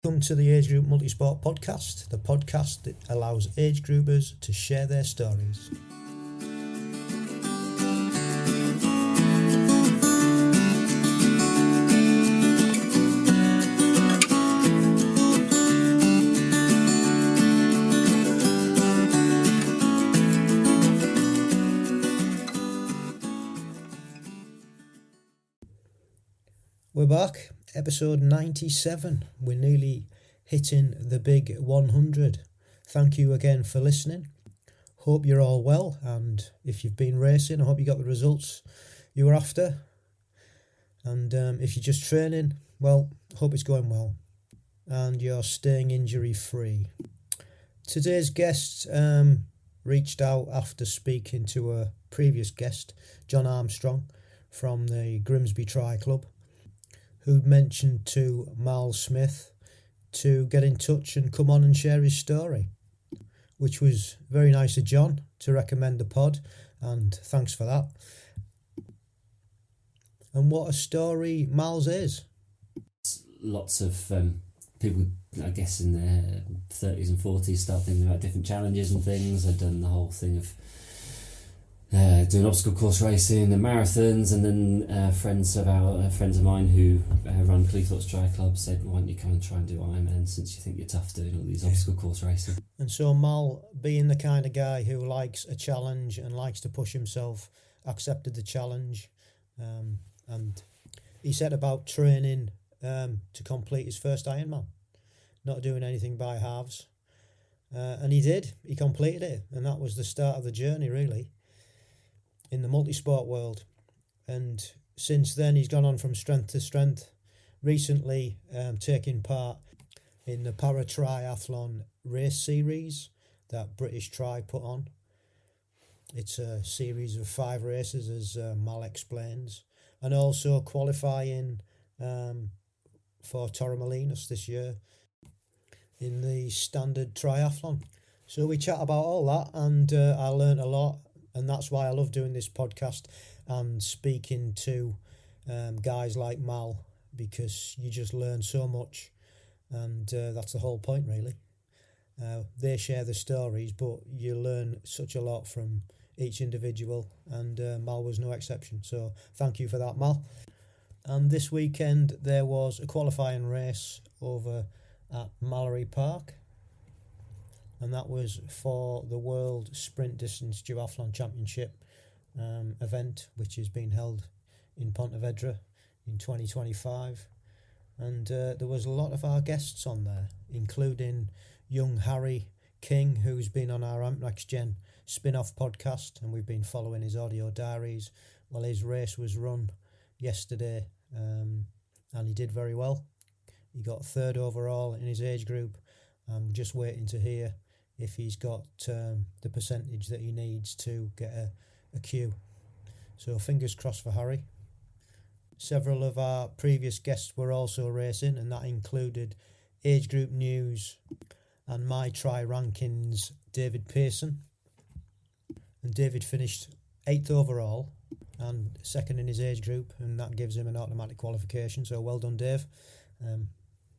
Welcome to the Agegroup Multisport podcast, the podcast that allows age groupers to share their stories. We're back, episode 97. We're nearly hitting the big 100. Thank you again for listening. Hope you're all well, and if you've been racing, I hope you got the results you were after. And if you're just training, well, hope it's going well and you're staying injury free. Today's guest reached out after speaking to a previous guest, John Armstrong from the Grimsby Tri Club, who'd mentioned to Mal Smith to get in touch and come on and share his story, which was very nice of John to recommend the pod, and thanks for that. And what a story Mal's is. Lots of people, I guess, in their 30s and 40s start thinking about different challenges and things. I've done the whole thing of doing obstacle course racing and marathons, and then friends of mine who run Cleethorpes Tri Club said, why don't you come and try and do Ironman since you think you're tough doing all these obstacle course racing. And so Mal, being the kind of guy who likes a challenge and likes to push himself, accepted the challenge, and he set about training to complete his first Ironman, not doing anything by halves, and he did. He completed it, and that was the start of the journey, really, in the multisport world. And since then he's gone on from strength to strength, recently taking part in the Paratriathlon race series that British Tri put on. It's a series of 5 races, as Mal explains, and also qualifying for Torremolinos this year in the standard triathlon. So we chat about all that, and I learnt a lot. And that's why I love doing this podcast and speaking to guys like Mal, because you just learn so much, and that's the whole point, really. They share the stories, but you learn such a lot from each individual, and Mal was no exception. So thank you for that, Mal. And this weekend there was a qualifying race over at Mallory Park, and that was for the World Sprint Distance Duathlon Championship event, which is being held in Pontevedra in 2025. And there was a lot of our guests on there, including young Harry King, who's been on our Next Gen spin-off podcast, and we've been following his audio diaries. Well, his race was run yesterday, and he did very well. He got 3rd overall in his age group. I'm just waiting to hear if he's got the percentage that he needs to get a queue. So fingers crossed for Harry. Several of our previous guests were also racing, and that included age group news and my Tri rankings David Pearson. And David finished 8th overall and 2nd in his age group, and that gives him an automatic qualification. So well done, Dave.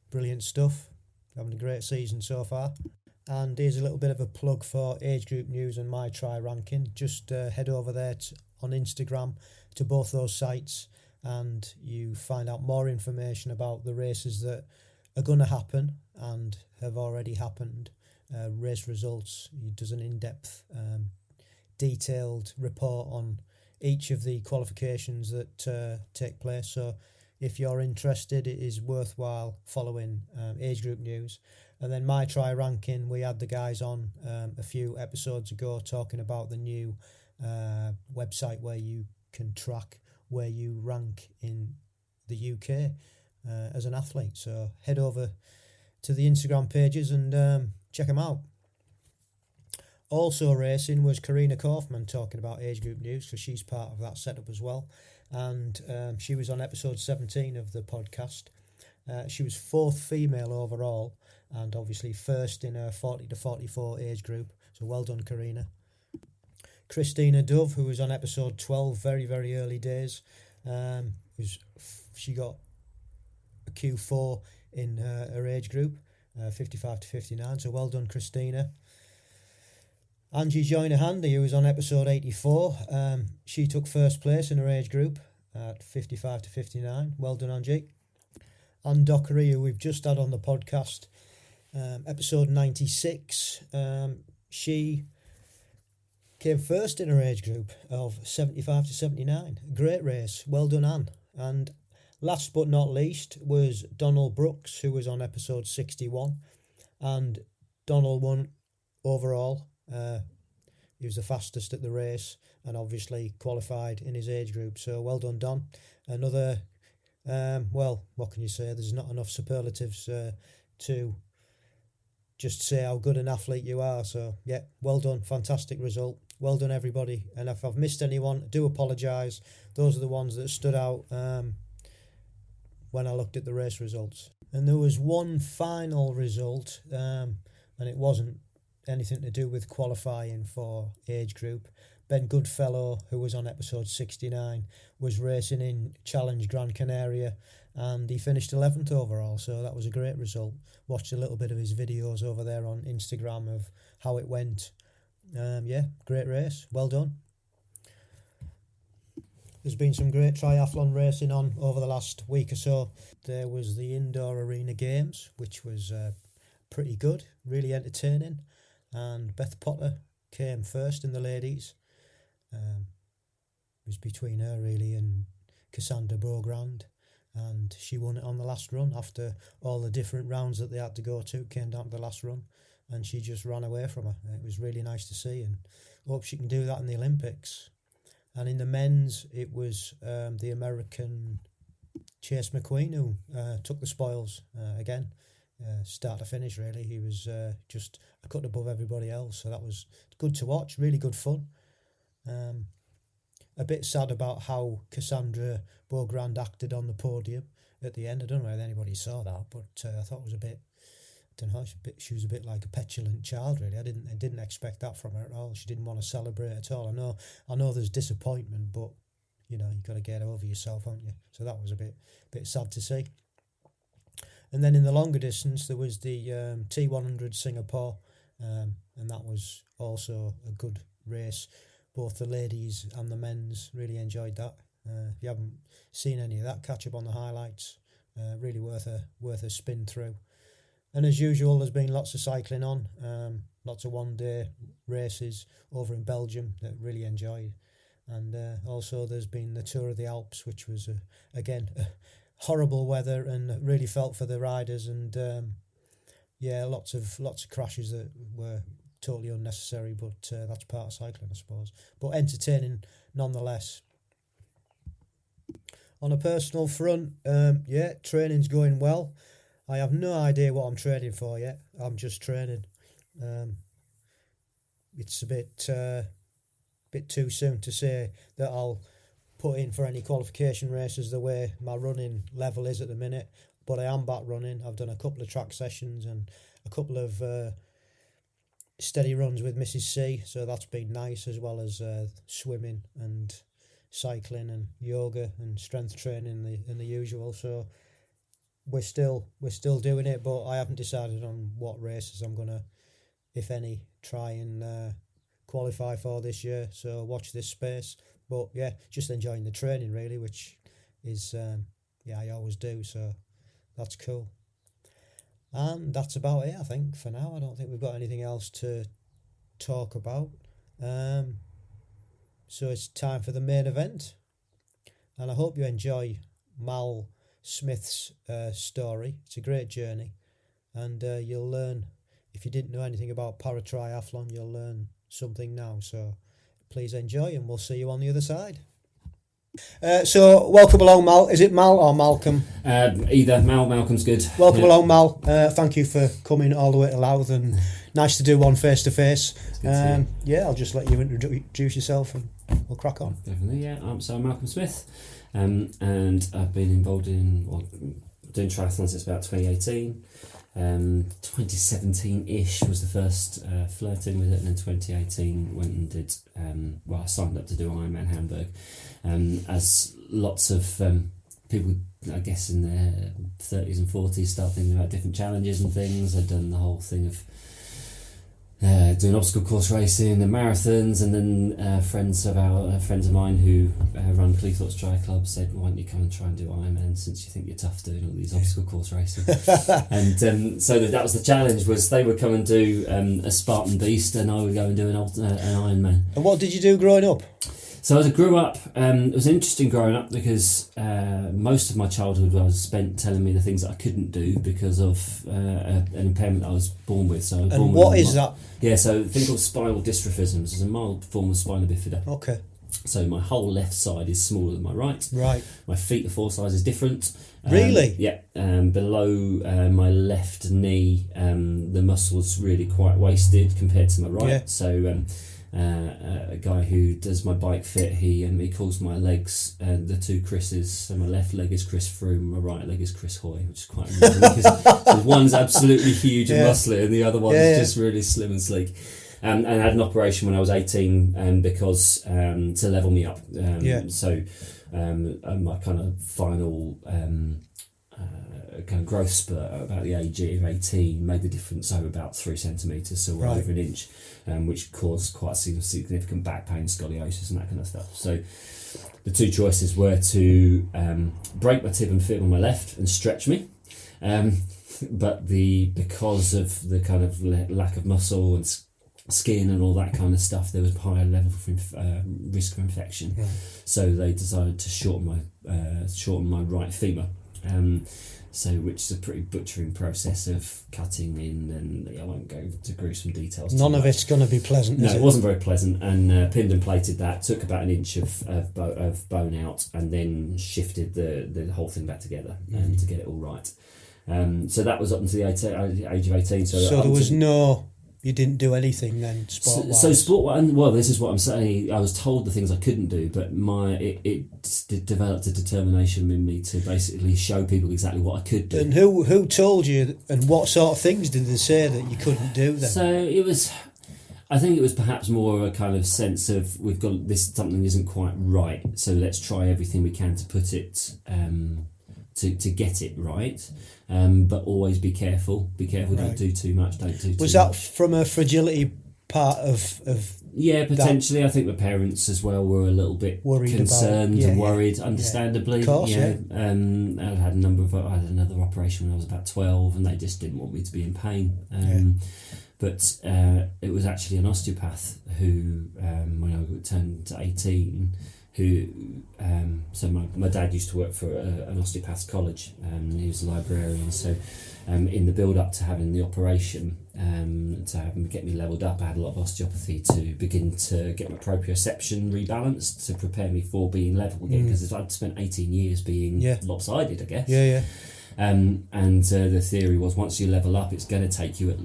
Brilliant stuff. Having a great season so far. And here's a little bit of a plug for age group news and my Tri ranking. Just head over there on Instagram to both those sites, and you find out more information about the races that are going to happen and have already happened. Race results. He does an in-depth, detailed report on each of the qualifications that take place. So if you're interested, it is worthwhile following age group news. And then my Tri ranking, we had the guys on a few episodes ago talking about the new website where you can track where you rank in the UK as an athlete. So head over to the Instagram pages and check them out. Also racing was Karina Kaufman, talking about age group news, because she's part of that setup as well. And she was on episode 17 of the podcast. She was 4th female overall, and obviously 1st in her 40 to 44 age group. So well done, Karina. Christina Dove, who was on episode 12, very, very early days. She got a Q4 in her age group, 55 to 59. So well done, Christina. Angie Joyner-Handy, who was on episode 84, she took first place in her age group at 55 to 59. Well done, Angie. Anne Dockery, who we've just had on the podcast, episode 96, she came first in her age group of 75 to 79. Great race. Well done, Anne. And last but not least was Donald Brooks, who was on episode 61. And Donald won overall. He was the fastest at the race and obviously qualified in his age group. So well done, Don. Another, well, what can you say? There's not enough superlatives to just say how good an athlete you are. So, yeah, well done. Fantastic result. Well done, everybody. And if I've missed anyone, I do apologise. Those are the ones that stood out when I looked at the race results. And there was one final result, and it wasn't anything to do with qualifying for age group. Ben Goodfellow, who was on episode 69, was racing in Challenge Gran Canaria, and he finished 11th overall, so that was a great result. Watched a little bit of his videos over there on Instagram of how it went. Yeah, great race. Well done. There's been some great triathlon racing on over the last week or so. There was the Indoor Arena Games, which was pretty good, really entertaining. And Beth Potter came first in the ladies. It was between her really and Cassandra Beaugrand, and she won it on the last run after all the different rounds that they had to go to. Came down to the last run and she just ran away from her. It was really nice to see, and hope she can do that in the Olympics. And in the men's, it was the American Chase McQueen who took the spoils again. Start to finish, really. He was just a cut above everybody else, so that was good to watch, really good fun. A bit sad about how Cassandra Beaugrand acted on the podium at the end. I don't know if anybody saw that, but I thought it was a bit, I don't know, she was a bit like a petulant child, really. I didn't expect that from her at all. She didn't want to celebrate at all. I know there's disappointment, but you know, you've got to get over yourself, haven't you? So that was a bit sad to see. And then in the longer distance, there was the T100 Singapore, and that was also a good race. Both the ladies and the men's really enjoyed that. If you haven't seen any of that, catch up on the highlights. Really worth a spin through. And as usual, there's been lots of cycling on, lots of one-day races over in Belgium that really enjoyed. And also there's been the Tour of the Alps, which was, again, horrible weather, and really felt for the riders. And yeah, lots of crashes that were totally unnecessary, but that's part of cycling, I suppose. But entertaining nonetheless. On a personal front, yeah, training's going well. I have no idea what I'm training for yet. I'm just training. It's a bit too soon to say that I'll put in for any qualification races the way my running level is at the minute. But I am back running. I've done a couple of track sessions and a couple of steady runs with Mrs. C, so that's been nice, as well as swimming and cycling and yoga and strength training and the usual. So we're still doing it, but I haven't decided on what races I'm gonna, if any, try and qualify for this year. So watch this space. But yeah, just enjoying the training really, which is yeah, I always do. So that's cool. And that's about it, I think, for now. I don't think we've got anything else to talk about. So it's time for the main event. And I hope you enjoy Mal Smith's story. It's a great journey. And you'll learn, if you didn't know anything about paratriathlon, you'll learn something now. So please enjoy, and we'll see you on the other side. So welcome along, Mal. Is it Mal or Malcolm? Either. Malcolm's good. Welcome along, Mal. Thank you for coming all the way to Louth, and nice to do one face to face. Yeah, I'll just let you introduce yourself and we'll crack on. Definitely, yeah. I'm Malcolm Smith, and I've been involved in doing triathlon since about 2018. 2017-ish was the first flirting with it, and then 2018 went and did, I signed up to do Ironman Hamburg. As lots of people I guess, in their 30s and 40s, start thinking about different challenges and things. I'd done the whole thing of doing obstacle course racing and marathons, and then friends of mine who run Cleethorpes Tri Club said, "Why don't you come and try and do Ironman, since you think you're tough doing all these obstacle course racing?" And so that was the challenge. Was they would come and do a Spartan Beast, and I would go and do an Ironman. And what did you do growing up? So as I grew up, it was interesting growing up because most of my childhood was spent telling me the things that I couldn't do because of an impairment that I was born with. So I was born what with is that? Yeah, so a thing called spinal dystrophism. It's a mild form of spina bifida. Okay. So my whole left side is smaller than my right. Right. My feet are 4 sizes different. Really? Yeah. Below my left knee, the muscle's really quite wasted compared to my right. Yeah. So a guy who does my bike fit, he calls my legs the two Chris's. So my left leg is Chris Froome, my right leg is Chris Hoy, which is quite amusing because one's absolutely huge and muscly, and the other one's just really slim and sleek. And I had an operation when I was 18 because to level me up. So my kind of final kind of growth spurt at about the age of 18 made the difference over about 3 centimetres, so over an inch, which caused quite significant back pain, scoliosis and that kind of stuff. So the two choices were to break my tib and fib on my left and stretch me, but because of the kind of lack of muscle and skin and all that kind of stuff, there was a higher level of risk of infection. So they decided to shorten my right femur. So, which is a pretty butchering process of cutting in, and I won't go into gruesome details. None of it's going to be pleasant, is it? No, it wasn't very pleasant, and pinned and plated that, took about an inch of bone out, and then shifted the whole thing back together to get it all right. So that was up until the age of 18. So there was you didn't do anything then, sport-wise? So sport, well, this is what I'm saying. I was told the things I couldn't do, but it developed a determination in me to basically show people exactly what I could do. And who told you, and what sort of things did they say that you couldn't do then? So I think it was perhaps more a kind of sense of, we've got this, something isn't quite right, so let's try everything we can to put it to get it right. But always be careful. Be careful. Right. Don't do too much. Don't do too much. Was that from a fragility part of? Yeah, potentially. I think the parents as well were a little bit concerned and worried, understandably. Of course, I had another operation when I was about 12, and they just didn't want me to be in pain. But it was actually an osteopath who, when I turned to 18. So my dad used to work for an osteopath's college, he was a librarian, so in the build up to having the operation, to get me levelled up, I had a lot of osteopathy to begin to get my proprioception rebalanced to prepare me for being level again, because I'd spent 18 years being lopsided, I guess. And the theory was, once you level up, it's going to take you at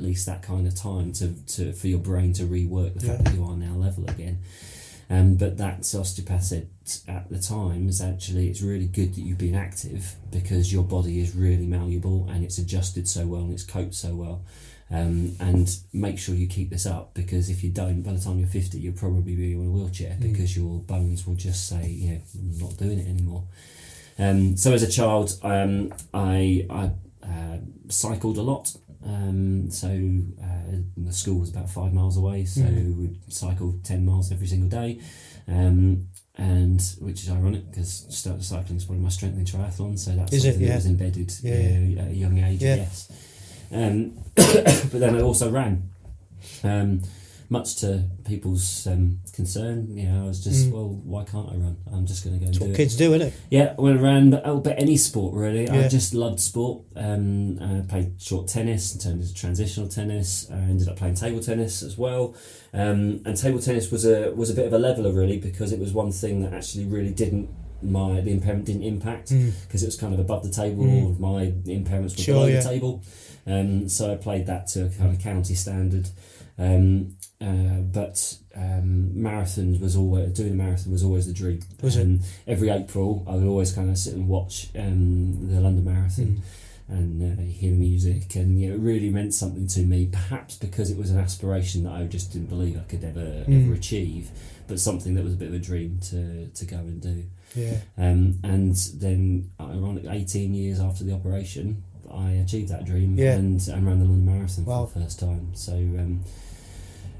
least that kind of time to for your brain to rework the fact that you are now level again. But that osteopath said at the time is actually, it's really good that you've been active, because your body is really malleable and it's adjusted so well and it's coped so well. And make sure you keep this up, because if you don't, by the time you're 50, you'll probably be in a wheelchair because your bones will just say, I'm not doing it anymore. So as a child, I cycled a lot. The school was about 5 miles away, so we'd cycle 10 miles every single day, and which is ironic because cycling is one of my strength in triathlon, so that's something that was embedded at a young age, I guess. But then I also ran, much to people's concern. I was just, well, why can't I run? I'm just going to go and do it. That's what kids do, isn't it? Yeah, I went around, but any sport really. I just loved sport. I played short tennis and turned into transitional tennis. I ended up playing table tennis as well. And table tennis was a bit of a leveler really, because it was one thing that actually really the impairment didn't impact, because it was kind of above the table. My impairments were below the table. So I played that to a kind of county standard. But marathons was always, doing a marathon was always the dream. Every April I would always kind of sit and watch the London Marathon and hear the music, and it really meant something to me, perhaps because it was an aspiration that I just didn't believe I could ever achieve, but something that was a bit of a dream to go and do. Yeah. And then, ironically, 18 years after the operation, I achieved that dream and ran the London Marathon for the first time. So, and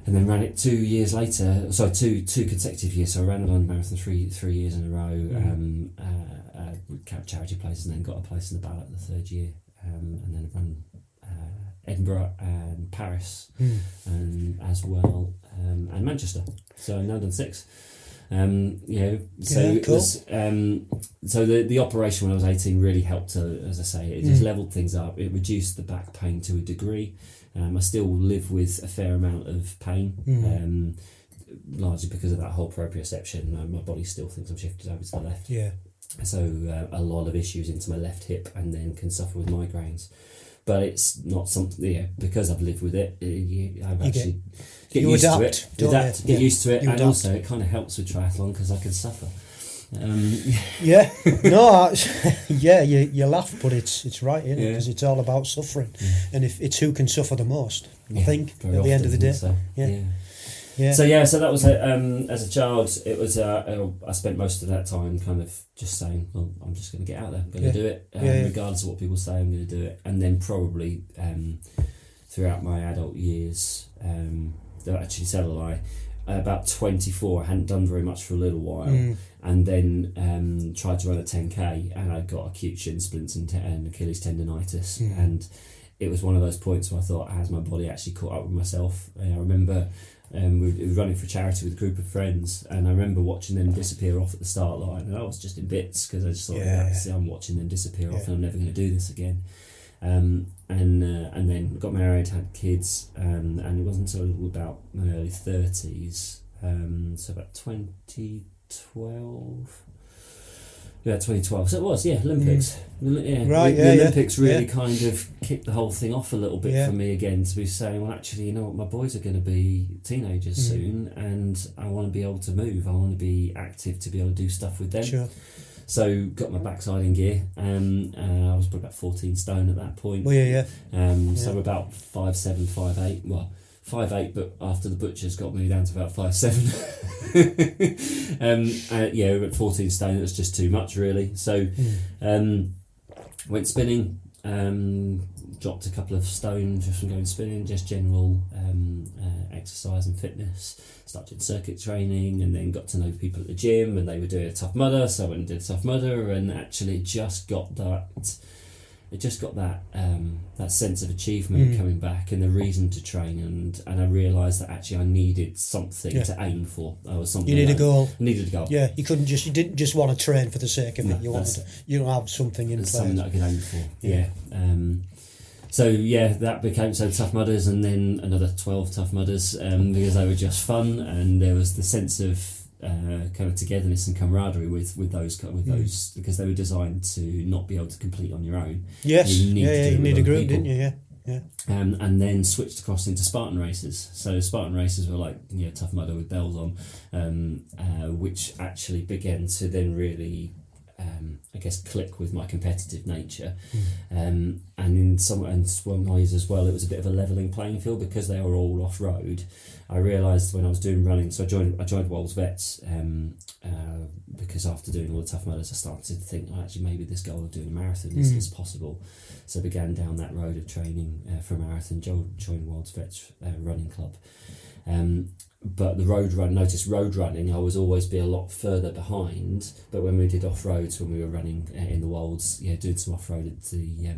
then ran it 2 years later. So two consecutive years. So I ran the London Marathon three years in a row. Charity places, and then got a place in the ballot the third year. And then run Edinburgh and Paris, as well, and Manchester. So I've now done 6. It was so the operation when I was 18 really helped to, as I say, it just leveled things up. It reduced the back pain to a degree. I still live with a fair amount of pain, largely because of that whole proprioception. My body still thinks I'm shifted over to the left. Yeah. So a lot of issues into my left hip, and then can suffer with migraines. But it's not something, because I've lived with it, I've actually get used to it. Get used to it, and also it kind of helps with triathlon because I can suffer. You laugh, but it's right, isn't it? Because it's all about suffering, and if it's who can suffer the most, I think at the end of the day. So that was as a child. It was I spent most of that time kind of just saying, well, I'm just going to get out there, I'm going to do it, regardless of what people say, I'm going to do it. And then probably throughout my adult years, actually tell a lie, about 24, I hadn't done very much for a little while, and then tried to run a 10k, and I got acute shin splints and Achilles tendonitis, and it was one of those points where I thought, has my body actually caught up with myself? I remember we were running for charity with a group of friends, and I remember watching them disappear off at the start line, and I was just in bits because I just thought, I'm watching them disappear off, and I'm never going to do this again. And then got married, had kids, and it wasn't until about my early 30s, so about 2012. Yeah, 2012. So it was, Olympics. The Olympics really kind of kicked the whole thing off a little bit for me again, to be saying, well, actually, you know what, my boys are going to be teenagers soon, and I want to be able to move. I want to be active to be able to do stuff with them. Sure. So got my backside in gear. I was probably about 14 stone at that point. So about 5'7", 5'8". Well, 5'8", but after the butchers got me down to about 5'7". At 14 stone, it was just too much, really. So went spinning, dropped a couple of stone just from going spinning, just general exercise and fitness. Started circuit training, and then got to know people at the gym, and they were doing a Tough Mudder, so I went and did a Tough Mudder, and actually just got that. It just got that sense of achievement coming back, and the reason to train, and I realised that actually I needed something to aim for. I was something. You need a goal. Needed a goal. Yeah, you didn't just want to train for the sake of it. You wanted you have something in place. Something that I could aim for. That became Tough Mudders, and then another 12 Tough Mudders, because they were just fun, and there was the sense of kind of togetherness and camaraderie with those because they were designed to not be able to complete on your own. Yes, you need a group, didn't you? Yeah. And then switched across into Spartan races. So Spartan races were like Tough Mudder with bells on, which actually began to then really click with my competitive nature, and in some ways as well, it was a bit of a levelling playing field because they were all off road. I realised when I was doing running, so I joined Wolves Vets, because after doing all the Tough Mudders, I started to think, actually maybe this goal of doing a marathon is possible. So I began down that road of training for a marathon. Joined Wolves Vets running club. But the road running, I was always be a lot further behind. But when we did off-roads, when we were running in the Wolds, doing some off-road at the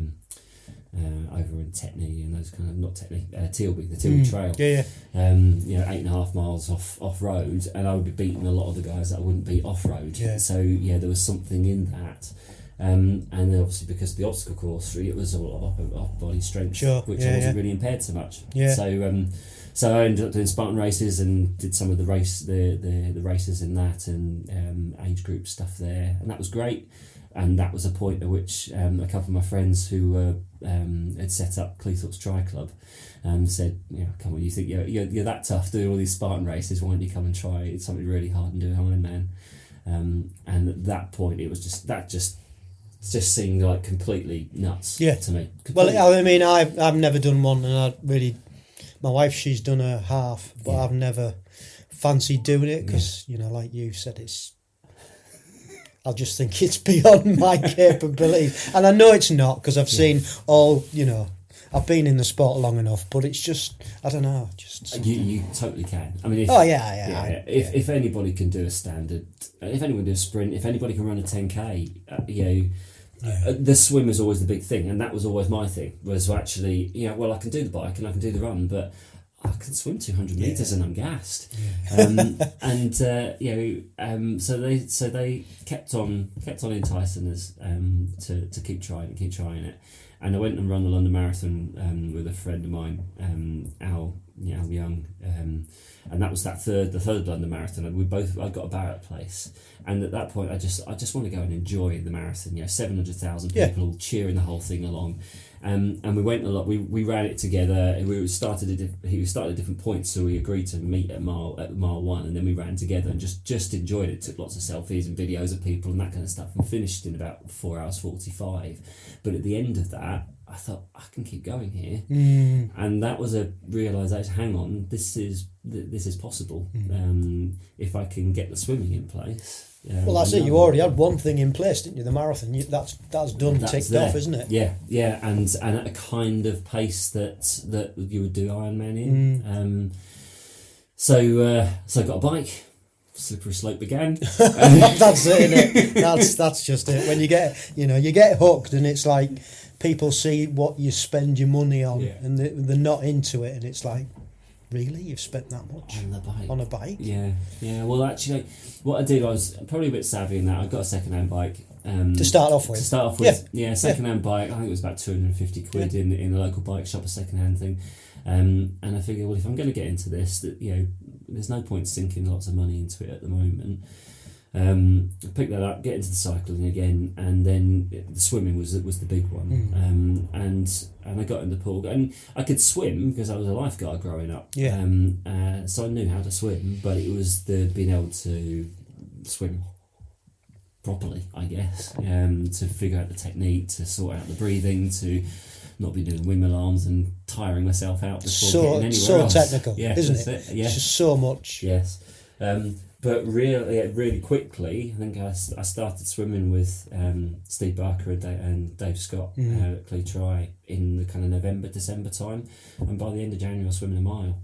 over in Tetney and those kind of, not Tetney, Tilby, the Tilby Trail. 8.5 miles off-road, and I would be beating a lot of the guys that I wouldn't beat off-road. So there was something in that. And then obviously because of the obstacle course, it was all off body strength, which I wasn't really impaired so much. So I ended up doing Spartan races and did some of the races in that, and age group stuff there, and that was great. And that was a point at which a couple of my friends who had set up Cleethorpes Tri Club said, come on, you think you're that tough doing all these Spartan races, why don't you come and try something really hard and do an Ironman? And at that point, it was just seemed like completely nuts to me. Completely. Well, I mean, I've never done one, and I really, my wife, she's done a half, but I've never fancied doing it because like you said, it's I'll just think it's beyond my capability. And I know it's not, because I've seen all, I've been in the sport long enough, but it's just, I don't know. You totally can. I mean, if anybody can do a standard, if anyone can do a sprint, if anybody can run a 10K, the swim is always the big thing, and that was always my thing. Was actually, I can do the bike and I can do the run, but I can swim 200 meters and I'm gassed. So they kept on enticing us to keep trying it. And I went and ran the London Marathon with a friend of mine, Al Young, and that was the third London Marathon. And I got a Barrett place, and at that point I just want to go and enjoy the marathon. 700,000 people all cheering the whole thing along. And we went a lot. We ran it together. He started at different points, so we agreed to meet at mile 1, and then we ran together and just enjoyed it. Took lots of selfies and videos of people and that kind of stuff, and finished in about 4 hours 45. But at the end of that, I thought, I can keep going here, and that was a realisation. Hang on, this is possible if I can get the swimming in place. Well, that's it. You already had one thing in place, didn't you? The marathon. That's done, ticked off, isn't it? Yeah, and at a kind of pace that you would do Ironman in. So I got a bike. Slippery slope began. That's it, isn't it? That's just it. When you get hooked, and it's like people see what you spend your money on, and they're not into it, and it's like, really, you've spent that much on a bike? Yeah. Well, actually, what I did, I was probably a bit savvy in that. I got a second-hand bike. To start off with, second-hand bike. I think it was about 250 quid in the local bike shop, a second-hand thing. And I figured, well, if I'm going to get into this, there's no point sinking lots of money into it at the moment. I picked that up, get into the cycling again, and then the swimming was the big one. And I got in the pool, and I could swim because I was a lifeguard growing up. So I knew how to swim, but it was the being able to swim properly, I guess, to figure out the technique, to sort out the breathing, to not be doing wind alarms and tiring myself out before getting anywhere else. Technical, isn't it? It's just so much. Yes. But really quickly, I think I started swimming with Steve Barker and Dave Scott at Cleethorpes Tri in the kind of November, December time. And by the end of January, I was swimming a mile.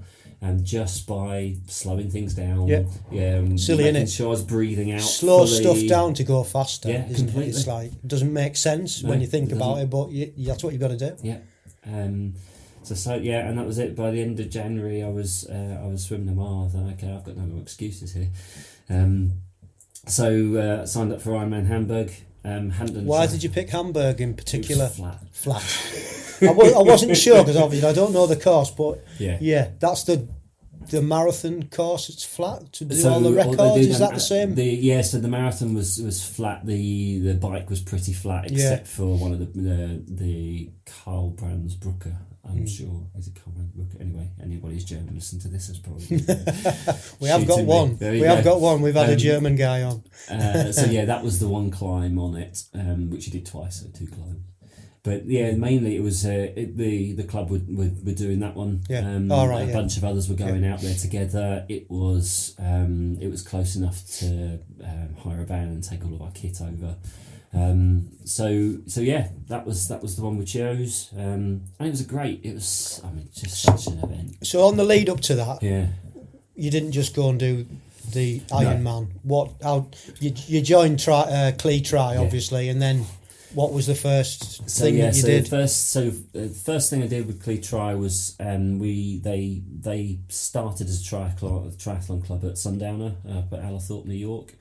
Just by slowing things down. Silly, making innit? sure I was breathing out. Slow stuff down to go faster. Yeah, isn't completely. It? It's like, it doesn't make sense when you think about it, but that's what you've got to do. Yeah. And that was it. By the end of January, I was swimming a mile. I thought, okay, I've got no more excuses here. Signed up for Ironman Hamburg. Why did you pick Hamburg in particular? It was flat. I wasn't sure, because obviously I don't know the course, but that's the marathon course. It's flat to do all the records. Is that the same? So the marathon was flat. The bike was pretty flat, except for one of the Karl Brandsbrücke. I'm sure. Is it Karl Brandsbrücke? Anyway, anybody who's German listen to this is probably. We have got one. Got one. We've had a German guy on. That was the one climb on it, which you did twice, so 2 climbs. But mainly it was the club were doing that one. A bunch of others were going out there together. It was close enough to hire a van and take all of our kit over. That was the one we chose. And it was just such an event. So on the lead up to that, you didn't just go and do the Ironman. No. You joined Cleethorpes Tri, obviously, and then. What was the first thing that you did? The first thing I did with Cleethorpes Tri was they started as a triathlon club at Sundowner up at Callithorpe, New York.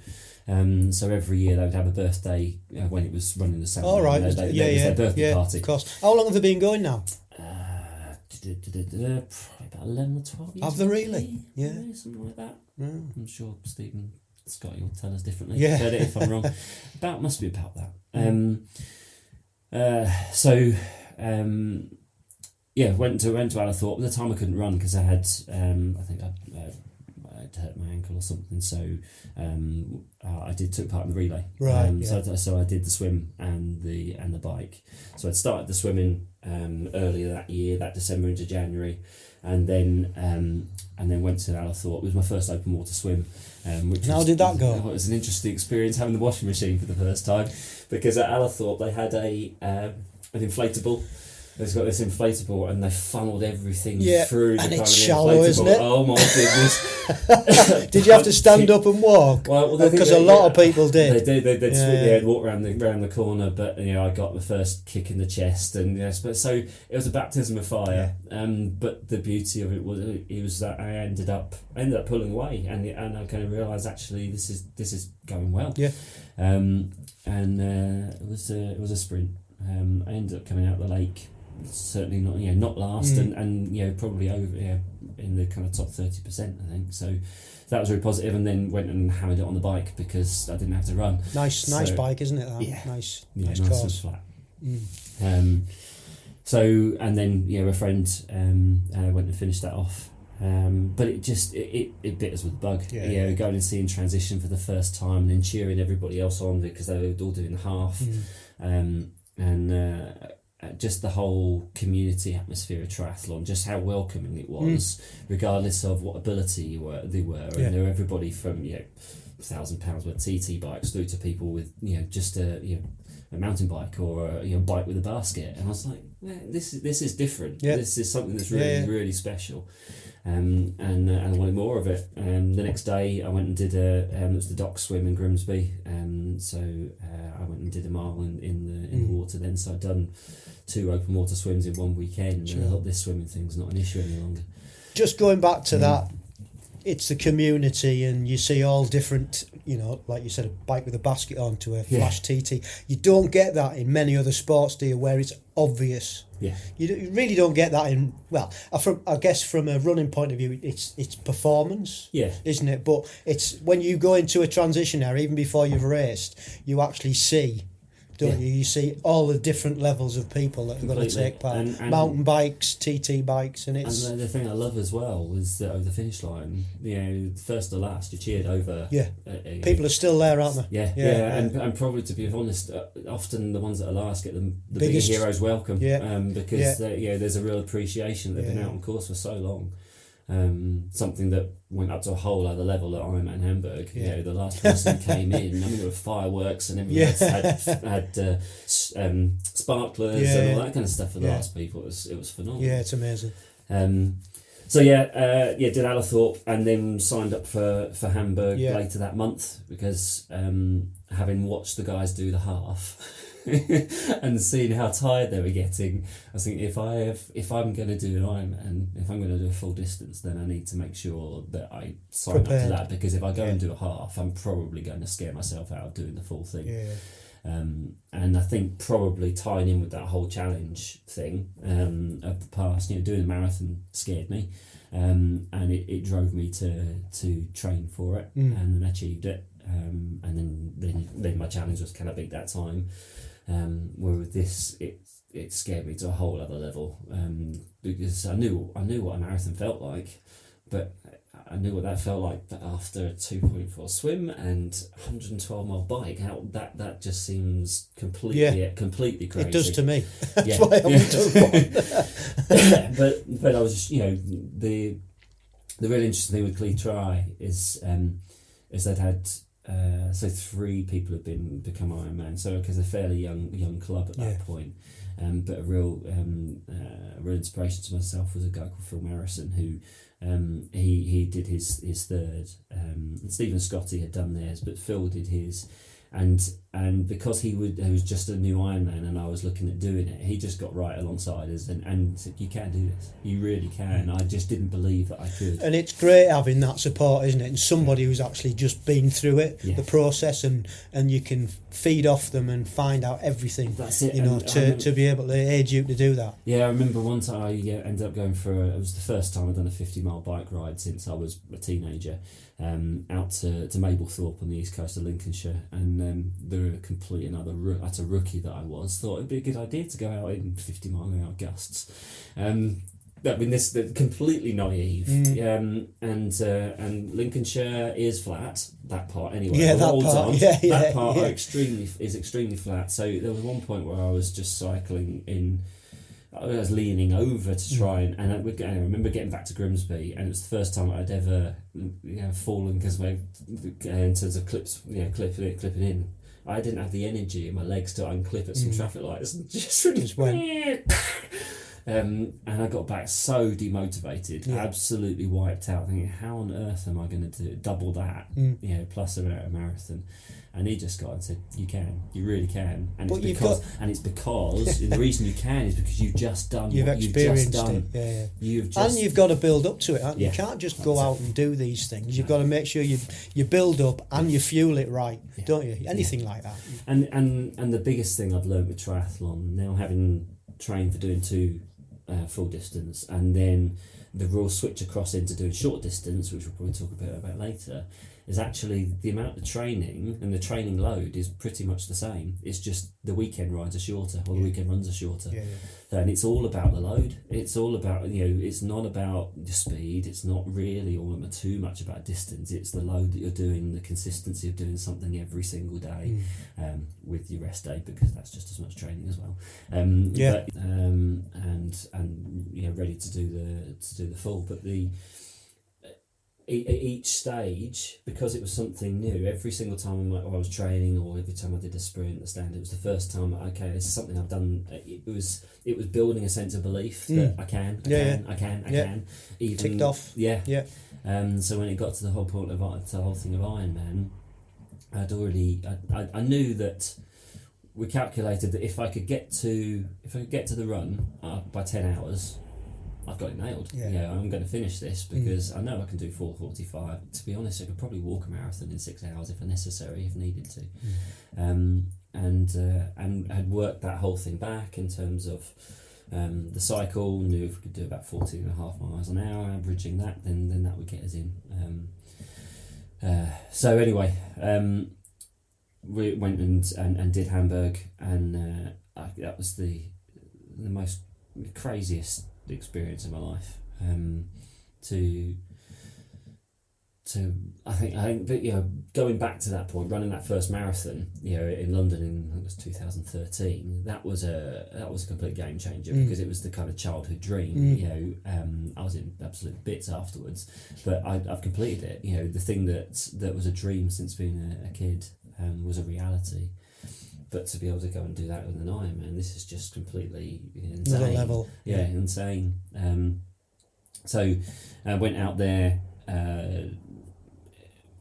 So every year they would have a birthday when it was running the summer. Oh, right. It was their birthday party. Of course. How long have they been going now? Probably about 11 or 12 years. Have they really? Yeah. Something like that. Yeah. I'm sure Stephen Scott will tell us differently. But if I'm wrong, must be about that. Went to Callithorpe. At the time I couldn't run because I had I I'd hurt my ankle or something, so I took part in the relay. Right. So I did the swim and the bike. So I'd started the swimming earlier that year, that December into January, and then went to Alethorpe. It was my first open water swim. How did that go? It was an interesting experience having the washing machine for the first time, because at Alethorpe they had an inflatable. They've got this inflatable, and they funneled everything through. And the it's shallow, isn't it? Oh my goodness! Did you have to stand up and walk? Well, because a lot of people did. They'd walk around the corner, but I got the first kick in the chest, and so it was a baptism of fire. Yeah. But the beauty of it was that I ended up pulling away, and I kind of realised actually this is going well. Yeah. It was a sprint. I ended up coming out the lake. Certainly not last, and probably over in the kind of top 30%, I think. So that was really positive, and then went and hammered it on the bike because I didn't have to run. Nice bike, isn't it? That? Yeah, nice course. And flat. So and then a friend went and finished that off. But it just it bit us with the bug. Going and seeing transition for the first time, and then cheering everybody else on because they were all doing the half, just the whole community atmosphere of triathlon, just how welcoming it was, regardless of what ability they were, and there were everybody from £1,000 worth TT bikes through to people with just a mountain bike or a bike with a basket, and I was like, this is different. This is something that's really special. And I wanted more of it. The next day I went and did it was the dock swim in Grimsby, so I went and did a mile in the water then. So I'd done 2 open water swims in one weekend, and I thought this swimming thing's not an issue any longer. Just going back to that, it's the community, and you see all different, like you said, a bike with a basket on to a flash TT. You don't get that in many other sports, do you, where it's obvious? Yeah. You really don't get that in, I guess from a running point of view, it's performance, isn't it? But it's when you go into a transition area, even before you've raced, you actually see, don't you? You see all the different levels of people that are going to take part. And mountain bikes, TT bikes, and it's... And the thing I love as well was that over the finish line, first to last, you cheered over... People are still there, aren't they? And probably, to be honest, often the ones that are last get the biggest heroes welcome, because there's a real appreciation. They've been out on course for so long. Something that went up to a whole other level at Ironman Hamburg. The last person came in, there were fireworks and everyone had sparklers and all that kind of stuff for the last people. It was phenomenal. Yeah, it's amazing. Did Alethorpe, and then signed up for Hamburg later that month, because having watched the guys do the half and seeing how tired they were getting, I was thinking, if I'm going to do an Ironman, if I'm going to do a full distance, then I need to make sure that I sign up to that, because if I go and do a half, I'm probably going to scare myself out of doing the full thing. And I think probably tying in with that whole challenge thing of the past, doing a marathon scared me, and it drove me to train for it, and then achieved it, and then my challenge was, can I beat that time? Where with this, it scared me to a whole other level, because I knew what a marathon felt like, but I knew what that felt like. But after a 2.4 swim and 112 mile bike, that just seems completely crazy. It does to me. That's why I haven't done one. But I was just, the really interesting thing with Cleethorpes Tri is they'd had. So 3 people have become Ironman. So because they're a fairly young club at that point, but a real inspiration to myself was a guy called Phil Marrison, who he did his third. Stephen Scotty had done theirs, but Phil did his, and because he was just a new Ironman, and I was looking at doing it, he just got right alongside us and said, you can do this, you really can. I just didn't believe that I could. And it's great having that support, isn't it? And somebody who's actually just been through it, the process, and you can feed off them and find out everything. That's it. To be able to aid you to do that. Yeah, I remember one time I ended up going for it was the first time I'd done a 50-mile bike ride since I was a teenager, out to Mablethorpe on the east coast of Lincolnshire, and there were completely another at a rookie that I was, thought it'd be a good idea to go out in 50 mile an hour gusts. I mean, they're completely naive. And Lincolnshire is flat. That part, anyway. Yeah, that part. That part is extremely flat. So there was one point where I was just cycling in. I was leaning over to try and I remember getting back to Grimsby, and it was the first time I'd ever fallen because in terms of clipping in. I didn't have the energy in my legs to unclip at some traffic lights and just really went. And I got back so demotivated, absolutely wiped out, thinking, how on earth am I going to do double that, plus a marathon? And he just got and said, you can, you really can. And it's because the reason you can is because you've just done what you've just done. It. And you've got to build up to it, haven't you? You can't just go out and do these things. You've got to make sure you build up and you fuel it right, don't you? Anything like that. And the biggest thing I've learned with triathlon, now having trained for doing 2 full distance, and then the real switch across into doing short distance, which we'll probably talk a bit about later, is actually the amount of training and the training load is pretty much the same. It's just the weekend rides are shorter, or the weekend runs are shorter. And it's all about the load. It's all about, it's not about the speed. It's not really all too much about distance. It's the load that you're doing, the consistency of doing something every single day, with your rest day, because that's just as much training as well. And ready to do the full. But each stage, because it was something new, every single time I was training, or every time I did a sprint, the stand, it was the first time, okay, this is something I've done. It was building a sense of belief that I can. Even ticked off. So when it got to the whole point of the whole thing of Ironman, I knew that we calculated that if I could get to the run by 10 hours, I've got it nailed. I'm going to finish this because I know I can do 4:45. To be honest, I could probably walk a marathon in 6 hours if necessary, if needed to. And had worked that whole thing back in terms of the cycle. Knew if we could do about 14.5 miles an hour, averaging that, then that would get us in. So anyway, we went and did Hamburg, and that was the most craziest experience of my life. I think that, going back to that point, running that first marathon, in London in, I think it was 2013, that was a complete game changer, because it was the kind of childhood dream. I was in absolute bits afterwards, but I've completed it. The thing that was a dream since being a kid was a reality. But to be able to go and do that with an Ironman, this is just completely insane. Another level. Yeah, insane. So I went out there.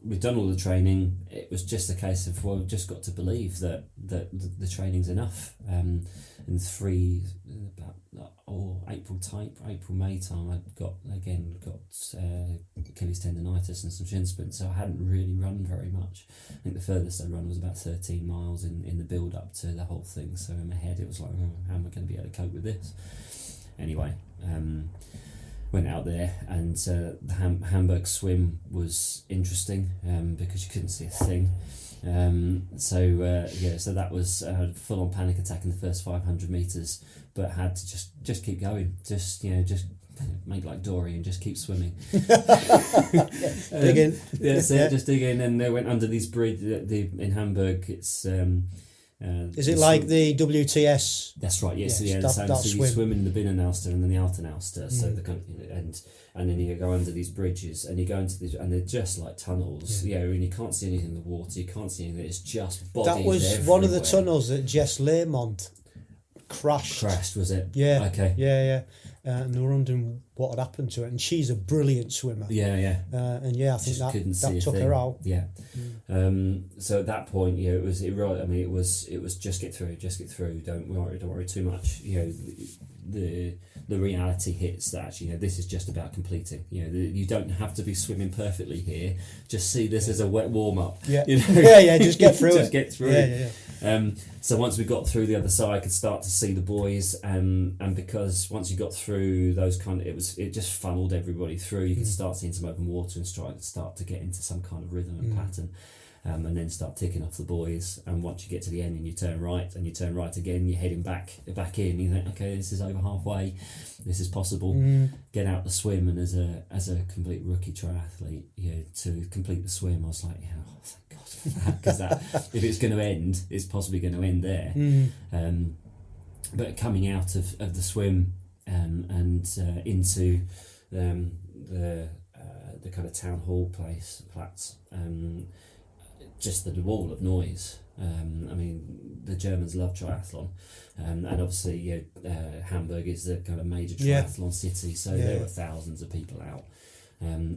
We've done all the training. It was just a case of, we've just got to believe that the training's enough. In April, May time, I got Achilles tendonitis and some shin splints, so I hadn't really run very much. I think the furthest I run was about 13 miles in the build up to the whole thing. So in my head, it was like, how am I going to be able to cope with this? Anyway, went out there, and the Hamburg swim was interesting because you couldn't see a thing. So that was full on panic attack in the first 500 meters, but had to just keep going, just make like Dory and just keep swimming. Dig in. Just dig in, and they went under these bridge in Hamburg. It's is it like the WTS? That's right. Yes. So you swim in the Binnenalster and then the Altenalster. So the kind of, and then you go under these bridges, and you go into these, and they're just like tunnels. And you can't see anything in the water. You can't see anything. It's just bodies. That was everywhere. One of the tunnels that Jess Learmont crashed. Was it? Yeah. Okay. Yeah. And they were wondering what had happened to her, and she's a brilliant swimmer. Yeah. I think that took her out. Yeah. So at that point, it was just get through. Don't worry too much. The reality hits that actually, this is just about completing. You don't have to be swimming perfectly here. Just see this as a wet warm up. Yeah. Just get through it. Just get through it. So once we got through the other side, I could start to see the boys, and because once you got through those it just funneled everybody through. You could start seeing some open water and start to get into some kind of rhythm and pattern. and then start ticking off the buoys. And once you get to the end and you turn right and you turn right again, you're heading back in. You think, okay, this is over halfway. This is possible. Get out the swim, and as a complete rookie triathlete, to complete the swim, I was like, oh, thank God for that, because if it's going to end, it's possibly going to end there. But coming out of the swim and into the kind of town hall flats, just the wall of noise. I mean, the Germans love triathlon, and obviously Hamburg is the kind of major triathlon city, so there were thousands of people out,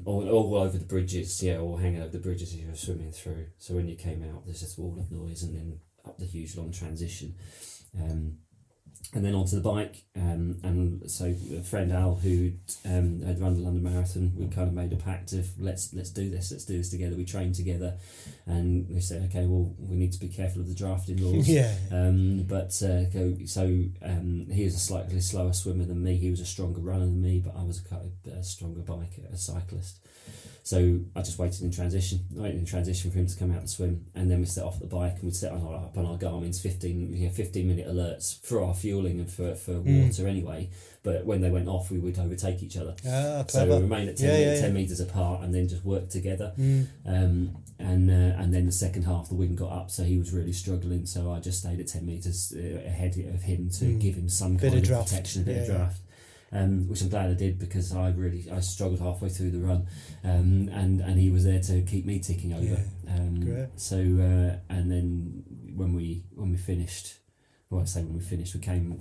all over the bridges, all hanging over the bridges as you were swimming through. So when you came out, there's this wall of noise, and then up the huge long transition. And then onto the bike, and so a friend Al, who had run the London Marathon, we kind of made a pact of let's do this together. We trained together, and we said, okay, well, we need to be careful of the drafting laws. He was a slightly slower swimmer than me. He was a stronger runner than me, but I was a stronger biker, a cyclist. So I just waited in transition for him to come out and swim, and then we set off the bike and we'd set up on our Garmin's 15-minute alerts for our fueling and for water anyway. But when they went off, we would overtake each other. So we remained at 10 metres apart and then just worked together. And then the second half, the wind got up, so he was really struggling. So I just stayed at 10 metres ahead of him to give him some kind of protection, a bit of draft. Which I'm glad I did, because I struggled halfway through the run, and he was there to keep me ticking over. Great. So and then when we finished, we came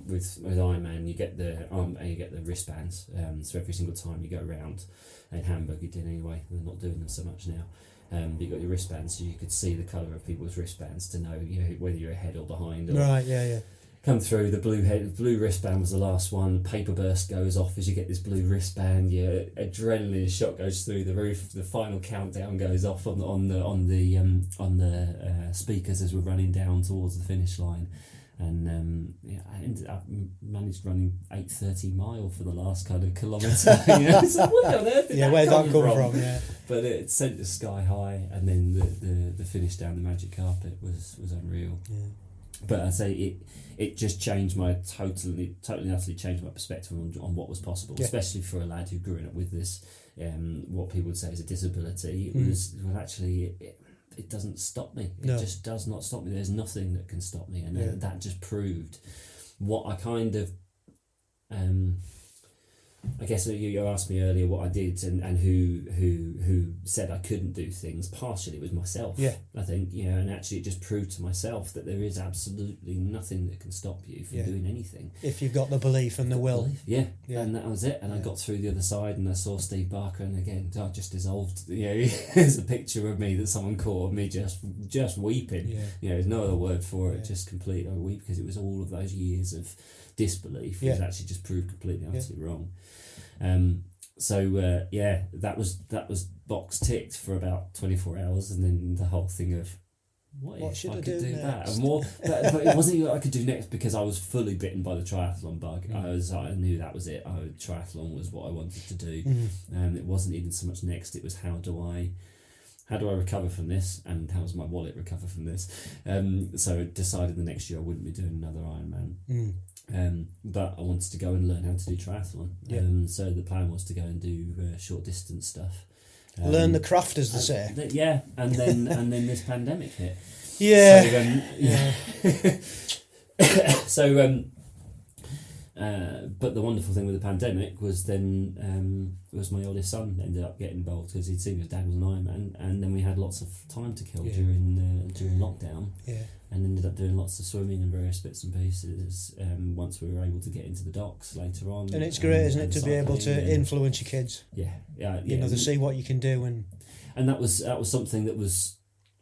with Ironman. You get the wristbands. So every single time you go around, in Hamburg you did anyway. They're not doing them so much now. But you got your wristbands, so you could see the colour of people's wristbands to know whether you're ahead or behind. Come through, the blue wristband was the last one. Paper burst goes off as you get this blue wristband. Your adrenaline shot goes through the roof. The final countdown goes off on the speakers as we're running down towards the finish line. And I managed running 8:30 mile for the last kind of kilometre. So where on earth did that come from? Yeah. But it sent the sky high, and then the finish down the magic carpet was unreal. Yeah. But I'd say it just changed my totally utterly changed my perspective on what was possible, especially for a lad who grew up with this, what people would say is a disability. It doesn't stop me. It just does not stop me. There's nothing that can stop me, and that just proved what I kind of. I guess you asked me earlier what I did and who said I couldn't do things. Partially it was myself. Yeah. I think, and actually it just proved to myself that there is absolutely nothing that can stop you from doing anything. If you've got the belief and the will. Yeah. And that was it. And I got through the other side, and I saw Steve Barker, and again I just dissolved. There's a picture of me that someone caught of me just weeping. Yeah. There's no other word for it. Just complete. I weep because it was all of those years of disbelief was actually just proved completely utterly wrong. That was box ticked for about 24 hours, and then the whole thing of what if I could do that and more. But it wasn't what I could do next, because I was fully bitten by the triathlon bug. I knew that was it. Triathlon was what I wanted to do. It wasn't even so much next. It was how do I recover from this, and how does my wallet recover from this? So I decided the next year I wouldn't be doing another Ironman. But I wanted to go and learn how to do triathlon. So the plan was to go and do short distance stuff. Learn the craft, as they say. And then this pandemic hit. But the wonderful thing with the pandemic was then was my oldest son ended up getting involved, because he'd seen his dad was an Ironman, and then we had lots of time to kill during lockdown, and ended up doing lots of swimming and various bits and pieces once we were able to get into the docks later on. And it's great, isn't it, to be able to influence your kids? To see what you can do, and that was something that was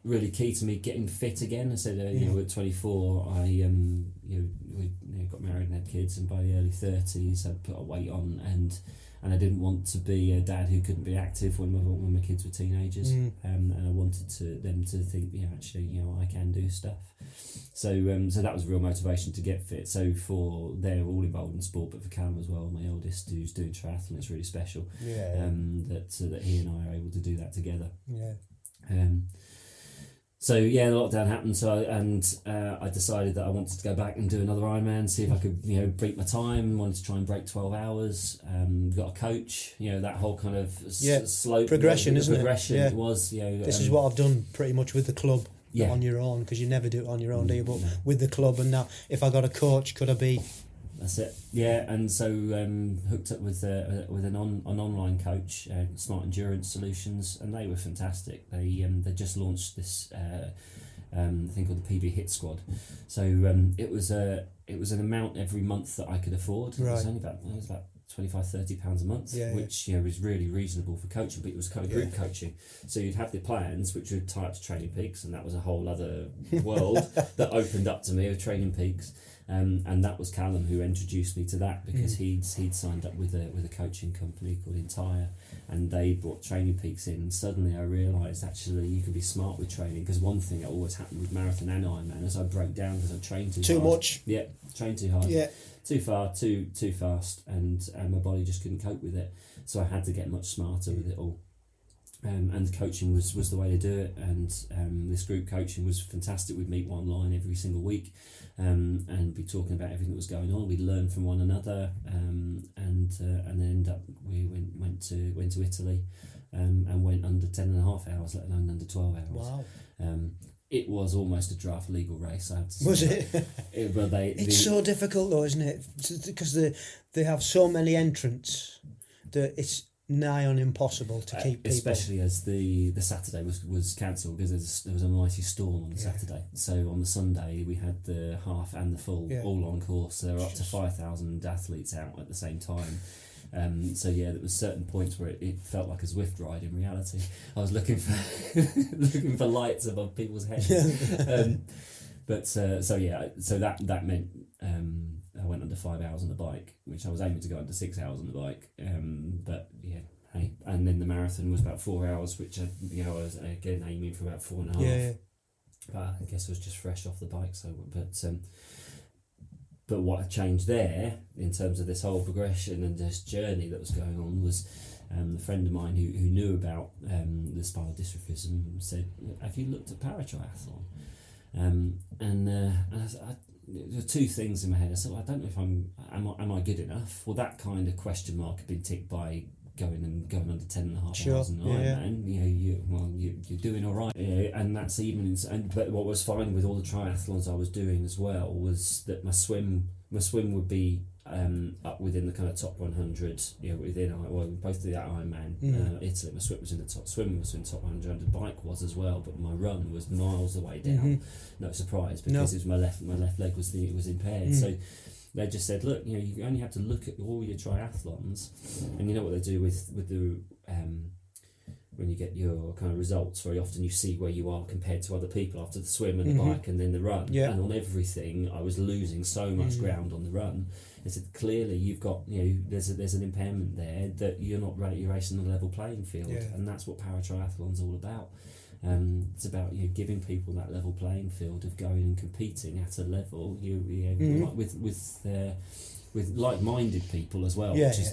really key to me getting fit again. I said, at 24, I we got married and had kids, and by the early 30s I'd put a weight on, and I didn't want to be a dad who couldn't be active when my kids were teenagers, and I wanted them to think, I can do stuff. So that was a real motivation to get fit. So they're all involved in sport, but for Callum as well, my eldest, who's doing triathlon, it's really special. That he and I are able to do that together. So yeah, the lockdown happened. I decided that I wanted to go back and do another Ironman, see if I could, beat my time. Wanted to try and break 12 hours. Got a coach. That whole kind of slow progression, isn't progression it? Yeah. It was. This is what I've done pretty much with the club. Yeah. On your own, because you never do it on your own, do you? But with the club, and now if I got a coach, could I be? That's it. Yeah, and so hooked up with an online coach, Smart Endurance Solutions, and they were fantastic. They just launched this thing called the PB Hit Squad. So it was an amount every month that I could afford. Right. It was only about £25-30 a month, which was really reasonable for coaching, but it was kind of group coaching. So you'd have the plans, which would tie up to Training Peaks, and that was a whole other world that opened up to me with Training Peaks. And that was Callum who introduced me to that, because he'd signed up with a coaching company called Entire, and they brought Training Peaks in. And suddenly I realised actually you can be smart with training, because one thing that always happened with marathon and Ironman is I broke down because I trained too hard. Much. Yeah, trained too hard. Yeah. Too far, too fast, and my body just couldn't cope with it. So I had to get much smarter with it all. And coaching was the way to do it, and this group coaching was fantastic. We'd meet online every single week, and be talking about everything that was going on. We'd learn from one another, and then end up we went to Italy, and went under 10.5 hours, let alone under 12 hours. Wow. It was almost a draft legal race, I have to say. Was it? It's so difficult though, isn't it? Because they have so many entrants that it's nigh on impossible to keep people. Especially as the Saturday was cancelled, because there was a mighty storm on the Saturday. So on the Sunday we had the half and the full all on course. There were up to 5,000 athletes out at the same time. There was certain points where it felt like a Zwift ride in reality. I was looking for lights above people's heads. So that meant I went under 5 hours on the bike, which I was aiming to go under 6 hours on the bike. And then the marathon was about 4 hours, which I was again aiming for about 4.5. Yeah. But I guess I was just fresh off the bike. But what changed there in terms of this whole progression and this journey that was going on was a friend of mine who knew about the spinal dystrophism said, "Have you looked at paratriathlon?" There were two things in my head. I said, well, I don't know if am I good enough? Well, that kind of question mark had been ticked by going under 10.5 hours in Ironman. You're doing all right. And that's even. But what was fine with all the triathlons I was doing as well was that my swim would be up within the kind of top 100. Both the Ironman, Italy. My swim was in the top. Swimming was in the top 100. The bike was as well, but my run was miles away down. No surprise, because it was my left leg was impaired. So they just said, look, you only have to look at all your triathlons, and you know what they do with the when you get your kind of results, very often you see where you are compared to other people after the swim and the bike and then the run. Yeah. And on everything, I was losing so much ground on the run. They said, clearly you've got, there's an impairment there that you're racing on a level playing field. Yeah. And that's what paratriathlon's all about. It's about giving people that level playing field of going and competing at a level with like-minded people as well, which has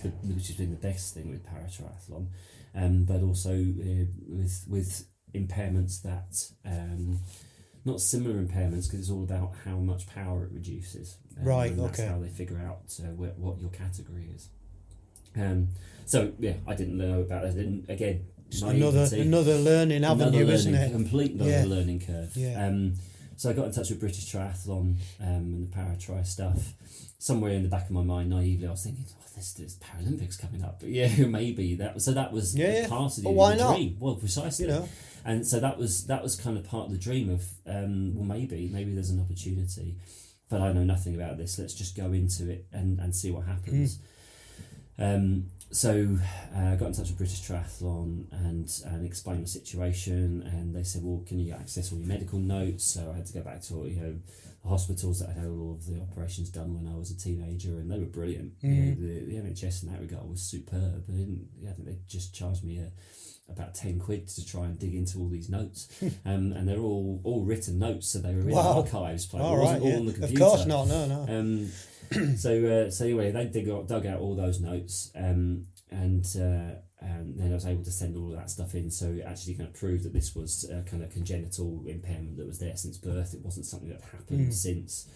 been the best thing with paratriathlon. But also with impairments that not similar impairments, because it's all about how much power it reduces. And that's how they figure out what your category is. I didn't know about it. Another learning avenue, isn't it? Complete learning curve. Yeah. So I got in touch with British Triathlon and the ParaTri stuff. Somewhere in the back of my mind, naively, I was thinking, there's Paralympics coming up. But maybe that was part of the dream. Well, precisely. And so that was kind of part of the dream of, maybe there's an opportunity, but I know nothing about this. Let's just go into it and see what happens. So I got in touch with British Triathlon and explained the situation, and they said, well, can you access all your medical notes? So I had to go back to the hospitals that I had all of the operations done when I was a teenager, and they were brilliant. The NHS in that regard was superb. I think they just charged me about 10 quid to try and dig into all these notes, and they're all written notes, so they were in archives. It wasn't all on the computer. Of course not, no. So anyway, they dug out all those notes, and then I was able to send all of that stuff in, so it actually kind of proved that this was a kind of congenital impairment that was there since birth. It wasn't something that happened since,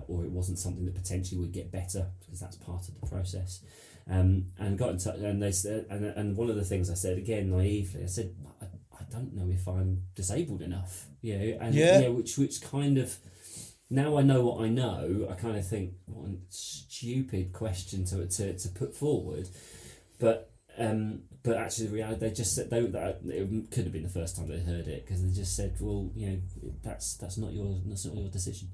or it wasn't something that potentially would get better, because that's part of the process. And got in touch, and they said, and one of the things I said, again naively, I said, I don't know if I'm disabled enough, which kind of, now I know what I know, I kind of think, what a stupid question to put forward, but actually the reality, they just said that it could have been the first time they heard it, because they just said, well, that's not your decision.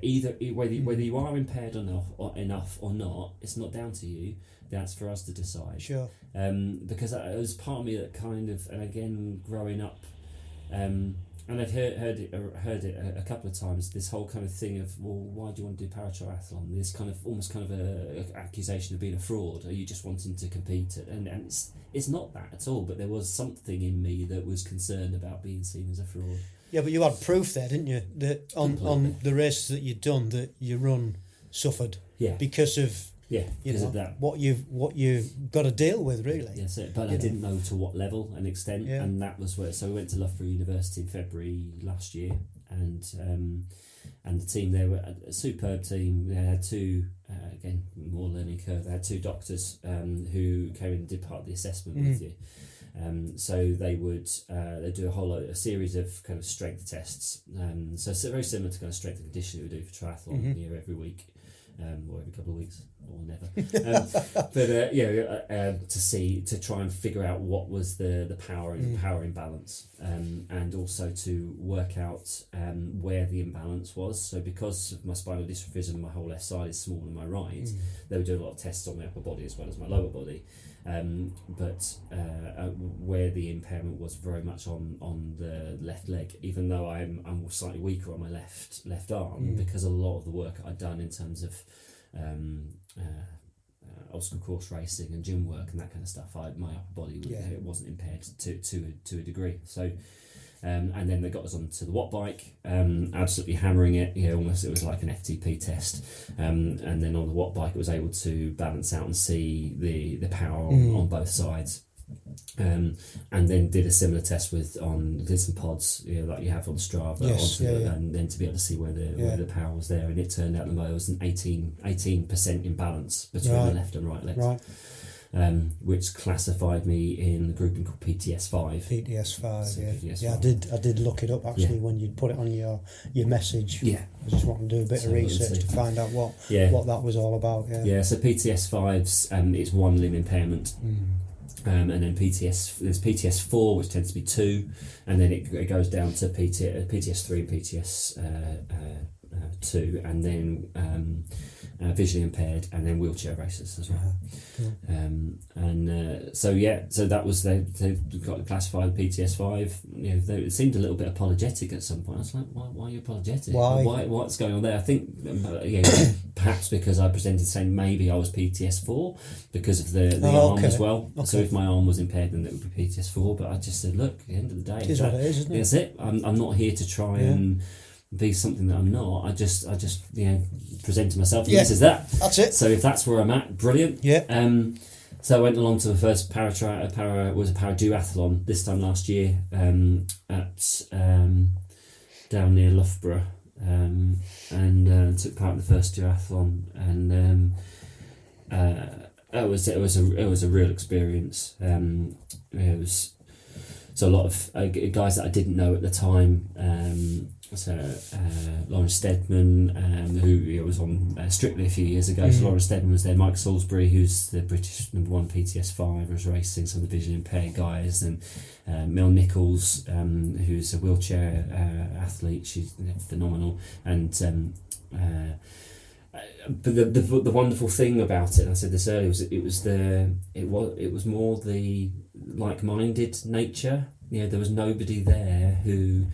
Either whether you are impaired enough or not, it's not down to you. That's for us to decide. Sure. Because it was part of me that kind of, and again growing up, and I've heard it a couple of times. This whole kind of thing of, well, why do you want to do paratriathlon? This kind of almost kind of a accusation of being a fraud. Are you just wanting to compete? And it's not that at all. But there was something in me that was concerned about being seen as a fraud. Yeah, but you had proof there, didn't you? That on the races that you'd done, that your run suffered. Yeah. Because of of that. What you've got to deal with, really. Yes, but I didn't know to what level and extent, and that was where. So we went to Loughborough University in February last year, and the team there were a superb team. They had two, again, more learning curve. They had two doctors who came in and did part of the assessment with you. So they would they do a series of kind of strength tests. So very similar to kind of strength and conditioning we do for triathlon every week, or every couple of weeks, or never. To try and figure out what was the power imbalance, and also to work out where the imbalance was. So because of my spinal dystrophism, my whole left side is smaller than my right. They would do a lot of tests on my upper body as well as my lower body. But where the impairment was very much on the left leg, even though I'm slightly weaker on my left arm, because a lot of the work I'd done in terms of obstacle course racing and gym work and that kind of stuff, my upper body it wasn't impaired to a degree. So. And then they got us onto the watt bike, absolutely hammering it. Almost it was like an FTP test. And then on the watt bike, it was able to balance out and see the power on both sides. And then did a simimer test did some pods, like you have on Strava, and then to be able to see where the power was there. And it turned out there was an 18% imbalance between the left and right legs. Right. Which classified me in the grouping called PTS5. PTS5. I did look it up actually when you put it on your message. Yeah. I just wanted to do a bit of research to find out what that was all about. Yeah. So PTS5's it's one limb impairment. And then there's PTS4, which tends to be 2, and then it goes down to PTS3 and PTS2, and then visually impaired, and then wheelchair racers as well. So that was they got classified PTS5. It seemed a little bit apologetic at some point. I was like, why are you apologetic? What's going on there? I think perhaps because I presented saying maybe I was PTS4 because of the arm as well. Okay. So if my arm was impaired, then it would be PTS4. But I just said, look, at the end of the day, it is what it is, isn't it? That's it. I'm not here to try and be something that I'm not. I just present to myself, and this is that. That's it. So if that's where I'm at, brilliant. Yeah. So I went along to the first ParaDuathlon this time last year at down near Loughborough, and took part in the first duathlon, and it was a real experience. It was so a lot of guys that I didn't know at the time. Lawrence Steadman, who was on Strictly a few years ago. So Lawrence Steadman was there. Mike Salisbury, who's the British #1 PTS5, was racing some of the visually impaired guys, and Mel Nichols, who's a wheelchair athlete. She's phenomenal, and but the wonderful thing about it, and I said this earlier, was it was more the like-minded nature. There was nobody there who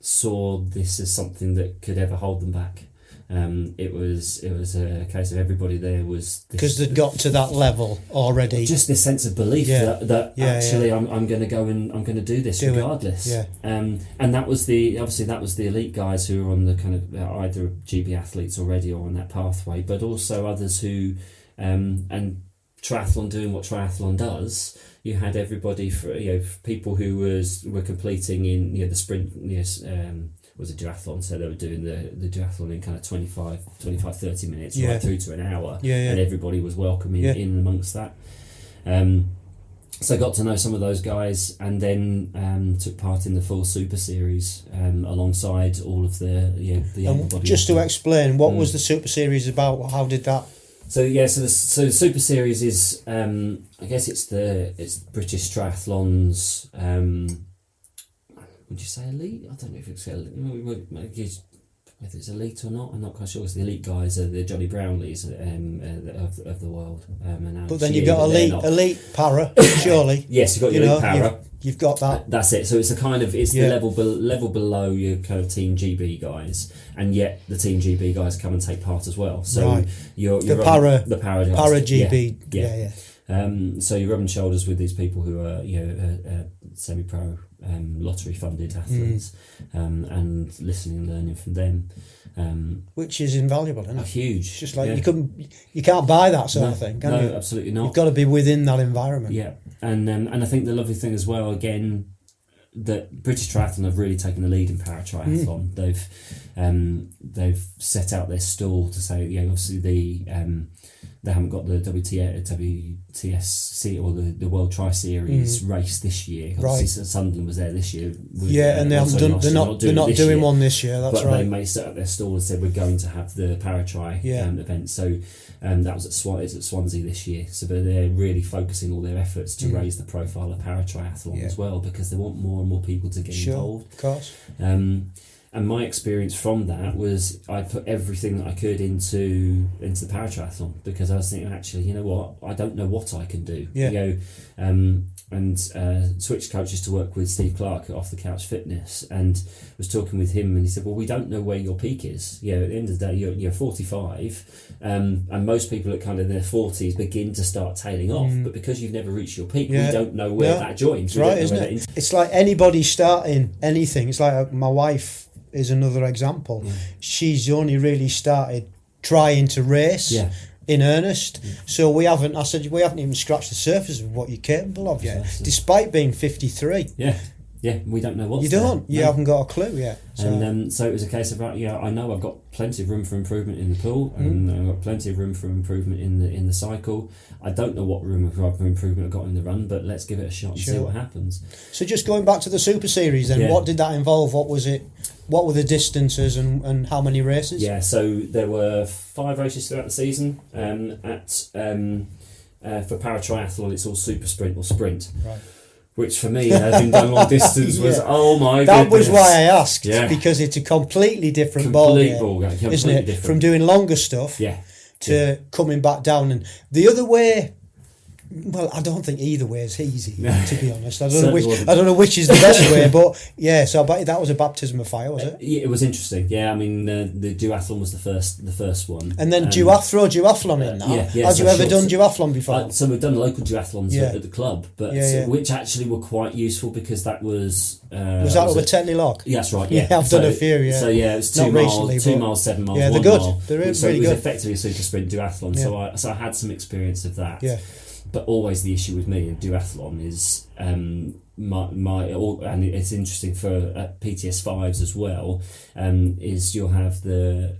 saw this as something that could ever hold them back. It was a case of everybody there was because they'd got to that level already. Just this sense of belief that actually I'm going to go and I'm going to do this regardless. And that was the elite guys who were on the kind of either GB athletes already or on that pathway, but also others who and triathlon doing what triathlon does, you had everybody for people who were completing in the sprint, was a duathlon, so they were doing the duathlon in kind of 25 30 minutes right through to an hour, and everybody was welcome in amongst that. So I got to know some of those guys, and then took part in the full Super Series alongside all of the everybody. Just to explain, what was the Super Series about? How did that? So the Super Series is I guess it's British Triathlon's. Would you say elite? I don't know if it's elite. Whether it's elite or not, I'm not quite sure. Because the elite guys are the Johnny Brownlees of the world. But then you've got elite para, surely. Yes, you've got your elite para. You've got that. That's it. So it's a kind of the level below your kind of Team GB guys, and yet the Team GB guys come and take part as well. So you're the para GB. So you're rubbing shoulders with these people who are semi-pro lottery funded athletes, and listening and learning from them, which is invaluable, isn't it? Huge. It's just like you can't buy that sort of thing, can you? No, absolutely not. You've got to be within that environment. Yeah, and I think the lovely thing as well, again, that British Triathlon have really taken the lead in paratriathlon. They've set out their stall to say, obviously they haven't got the WTSC or the World Tri Series race this year. Obviously, Sunderland was there this year. And they haven't done. They're not doing one this year. That's but right. They may set up their stall and said we're going to have the ParaTri event. So that was at Swansea this year. So they're really focusing all their efforts to raise the profile of paratriathlon as well, because they want more and more people to get involved. Of course. And my experience from that was I put everything that I could into the paratriathlon, because I was thinking, actually, you know what, I don't know what I can do. And switched coaches to work with Steve Clark at Off the Couch Fitness, and was talking with him, and he said, well, we don't know where your peak is. At the end of the day, you're 45, and most people at kind of their 40s begin to start tailing off, but because you've never reached your peak, we don't know where that joins. Right, isn't it? It's like anybody starting anything. It's like my wife is another example. She's only really started trying to race in earnest. So we haven't even scratched the surface of what you're capable of yet, despite being 53. We don't know what you haven't got a clue yet. So. And so it was a case of I know I've got plenty of room for improvement in the pool, and I've got plenty of room for improvement in the cycle. I don't know what room for improvement I've got in the run, but let's give it a shot and see what happens. So just going back to the Super Series then, what did that involve? What was it? What were the distances and how many races? Yeah, so there were 5 races throughout the season. For paratriathlon, it's all super sprint or sprint. Right. Which for me, having done long distance, was oh my god. That was why I asked, because it's a completely different ball game, isn't it? Different. From doing longer stuff to coming back down, and the other way. Well, I don't think either way is easy, to be honest. I don't know which is the best way, but so I bet that was a baptism of fire, was it? It was interesting. Yeah, I mean the duathlon was the first one, and then duathlon in that. Had you ever done duathlon before? So we've done local duathlons at the club, but which actually were quite useful, because that was that over Tetley Lock? Yeah, that's right. Yeah, I've done a few. Yeah, so it was 2 miles, 2 miles, 7 miles. Yeah, they're good. They're really so it was good. effectively a super sprint duathlon. Yeah. So I had some experience of that. Yeah. But always the issue with me in duathlon is and it's interesting for PTS5s as well, is you'll have the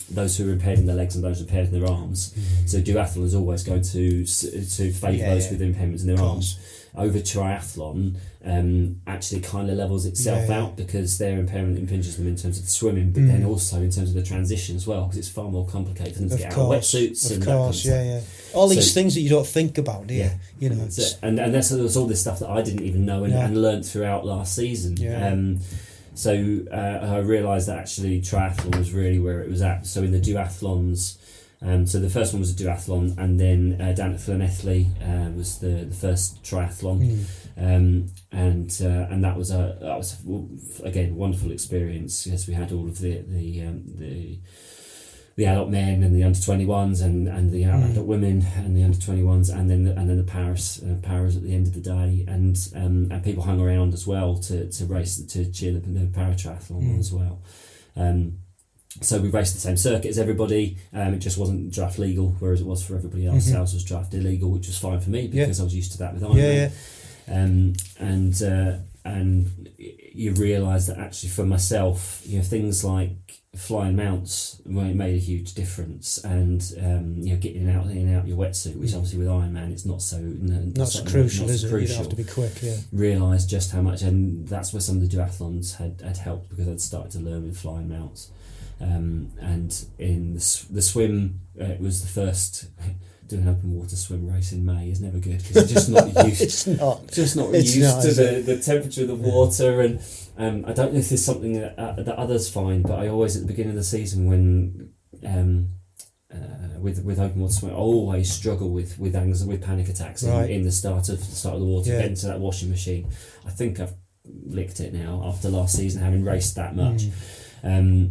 those who are impaired in their legs and those impaired in their arms. So duathlon is always going to favour those with impairments in their arms. Over triathlon, actually kind of levels itself out, because their impairment impinges them in terms of the swimming, but then also in terms of the transition as well, because it's far more complicated for them to get out of wetsuits. Of course, all these things that you don't think about, do you? You know, and there's all this stuff that I didn't even know and learnt throughout last season. So I realised that actually triathlon was really where it was at. So in the duathlons. So the first one was a duathlon, and then down at Llanelli was the first triathlon, and that was again wonderful experience. Yes, we had all of the adult men and the under 21s and the adult women and the under 21s, and then the paras at the end of the day, and people hung around as well to race to cheer the paratriathlon on as well. So we raced the same circuit as everybody. It just wasn't draft legal, whereas it was for everybody else. Ours was draft illegal, which was fine for me because I was used to that with Ironman. And you realise that actually for myself, things like flying mounts made a huge difference, and getting out in and out your wetsuit, which obviously with Ironman it's not so crucial, is it? You don't have to be quick. Realised just how much, and that's where some of the duathlons had helped, because I'd started to learn with flying mounts. And in the swim, it was the first. Doing an open water swim race in May is never good, because you're just not used. It's not used to the temperature of the water, and I don't know if there's something that others find, but I always at the beginning of the season when with open water swim, I always struggle with panic attacks in the start of the water, getting to that washing machine. I think I've licked it now after last season, having raced that much. I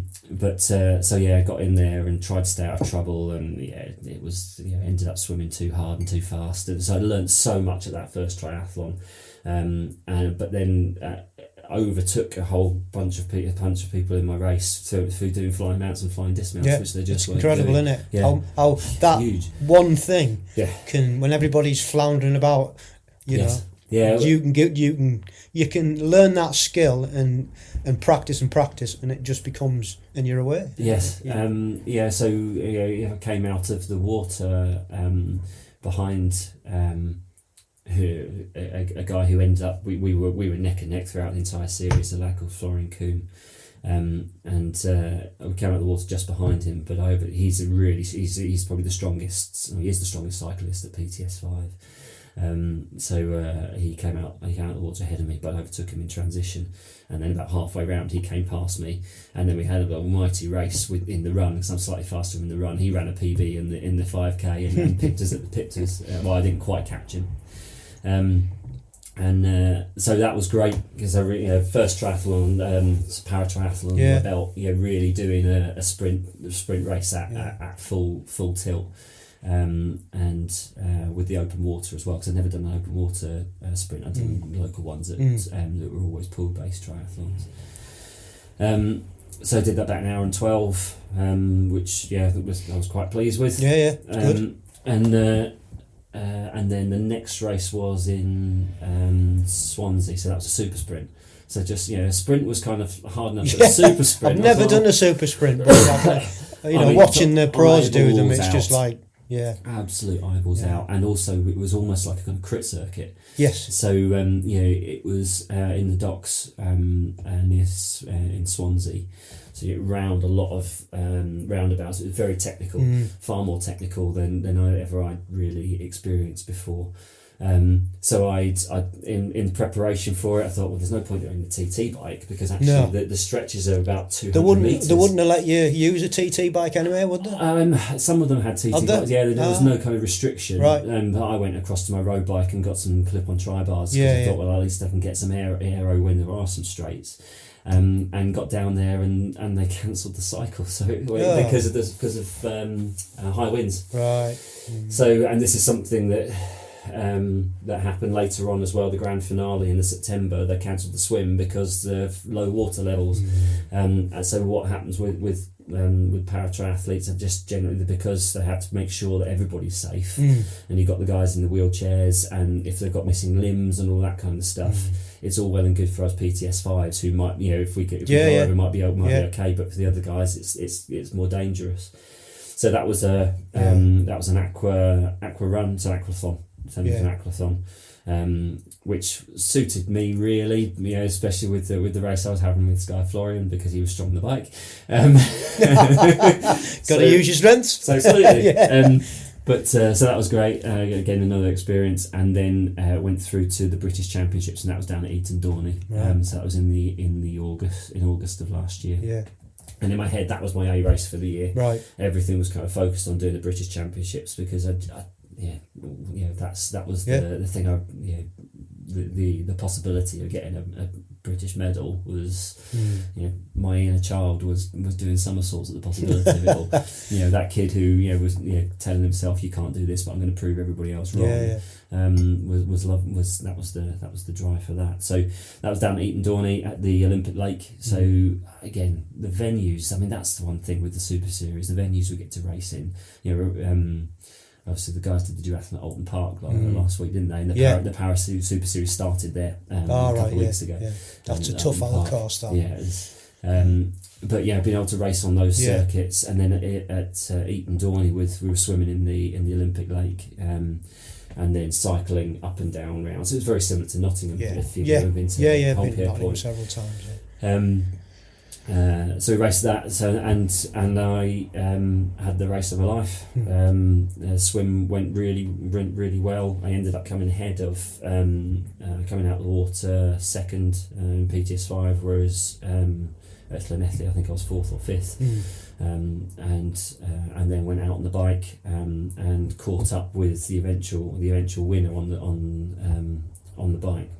got in there and tried to stay out of trouble, and it was ended up swimming too hard and too fast, and so I learned so much at that first triathlon, but then overtook a whole bunch of people in my race through doing flying mounts and flying dismounts, which they just weren't incredible, doing. isn't it? Yeah. How that huge. One thing can, when everybody's floundering about, you know. Yeah, you can learn that skill and practice, and it just becomes, and you're aware. Yes. So I came out of the water behind a guy who ended up we were neck and neck throughout the entire series, a lad called Florian Kuhn. We came out of the water just behind him, but he's probably the strongest. He is the strongest cyclist at PTS5. He came out of the water ahead of me, but I overtook him in transition, and then about halfway round he came past me, and then we had a almighty race in the run, because I'm slightly faster in the run. He ran a PB in the 5k and pipped us. Well, I didn't quite catch him, so that was great, because I first triathlon, ParaTriathlon on my belt, really doing a sprint race at full tilt. With the open water as well, because I've never done an open water sprint. I've done local ones that were always pool-based triathlons. So I did that about an hour and 12, which I was quite pleased with. Good. And then the next race was in Swansea, so that was a super sprint. So just a sprint was kind of hard enough. But a super sprint, I've never done a super sprint, but watching the pros do them, it's just like. Yeah, absolute eyeballs out, and also it was almost like a kind of crit circuit. Yes. So it was in the docks in Swansea, so you round a lot of roundabouts. It was very technical, far more technical than I'd really experienced before. So in preparation for it, I thought, well, there's no point doing the TT bike, because actually the stretches are about 200 metres. They wouldn't have let you use a TT bike anyway, would they? Some of them had TT bikes. Yeah, there was no kind of restriction. Right. But I went across to my road bike and got some clip-on tri-bars, because I thought, well, at least I can get some aero when there are some straights. And got down there and they cancelled the cycle, so because of high winds. Right. So, and this is something that happened later on as well. The grand finale in September, they cancelled the swim because of low water levels. And so what happens with paratriathletes are just generally, because they have to make sure that everybody's safe, and you've got the guys in the wheelchairs, and if they've got missing limbs and all that kind of stuff, it's all well and good for us PTS5s who might, if we go over, might be okay, but for the other guys it's more dangerous. So that was an aqua run, so aquathon. An aquathon, which suited me really, especially with the race I was having with Sky Florian, because he was strong on the bike. Got to use your strengths. So absolutely. So that was great. Again, another experience, and then went through to the British Championships, and that was down at Eton Dorney. So that was in August of last year. Yeah. And in my head, that was my A race for the year. Right. Everything was kind of focused on doing the British Championships, because that was the thing. The possibility of getting a British medal was, my inner child was doing somersaults at the possibility of it all. That kid who was telling himself, you can't do this, but I'm going to prove everybody else wrong. Was the drive for that. So that was down at Eton Dorney at the Olympic Lake. So again, the venues. I mean, that's the one thing with the Super Series. The venues we get to race in. Obviously, the guys did the duathlon at Alton Park last week, didn't they? And the Para Super Series started there a couple of weeks ago. Yeah. That's a tough old course, that. Yeah, it is. But being able to race on those circuits, and then at Eton Dorney, we were swimming in the Olympic Lake, and then cycling up and down rounds. It was very similar to Nottingham. If you've ever been to been to Nottingham several times. So we raced that. So and I had the race of my life. Swim went really well. I ended up coming ahead of coming out of the water second in PTS5, whereas at Llanelli I think I was fourth or fifth. And then went out on the bike and caught up with the eventual winner on the bike.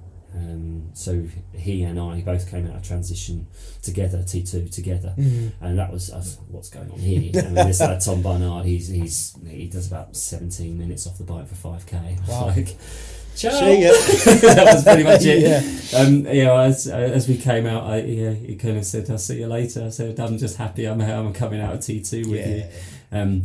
So he and I both came out of transition together, T2 together, and that was what's going on here. I mean, this lad Tom Barnard, he does about 17 minutes off the bike for 5k. Wow. Like, ciao. See ya. That was pretty much it. As we came out, he kind of said, "I'll see you later." I said, "I'm just happy I'm coming out of T2 with you."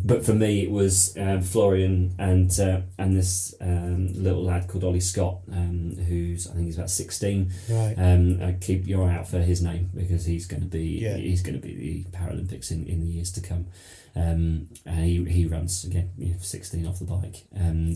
But for me, it was Florian and this little lad called Ollie Scott, who's I think he's about 16. Right. Keep your eye out for his name, because he's going to be the Paralympics in the years to come. And he runs again, 16 off the bike.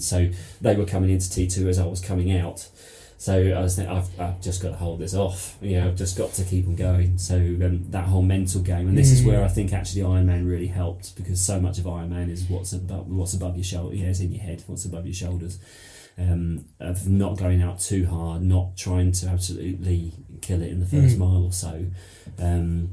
So they were coming into T2 as I was coming out. So I was thinking, I've just got to hold this off. I've just got to keep on going. So that whole mental game, and this is where I think actually Ironman really helped, because so much of Ironman is what's above your shoulder. It's in your head, what's above your shoulders. Of not going out too hard, not trying to absolutely kill it in the first mile or so. And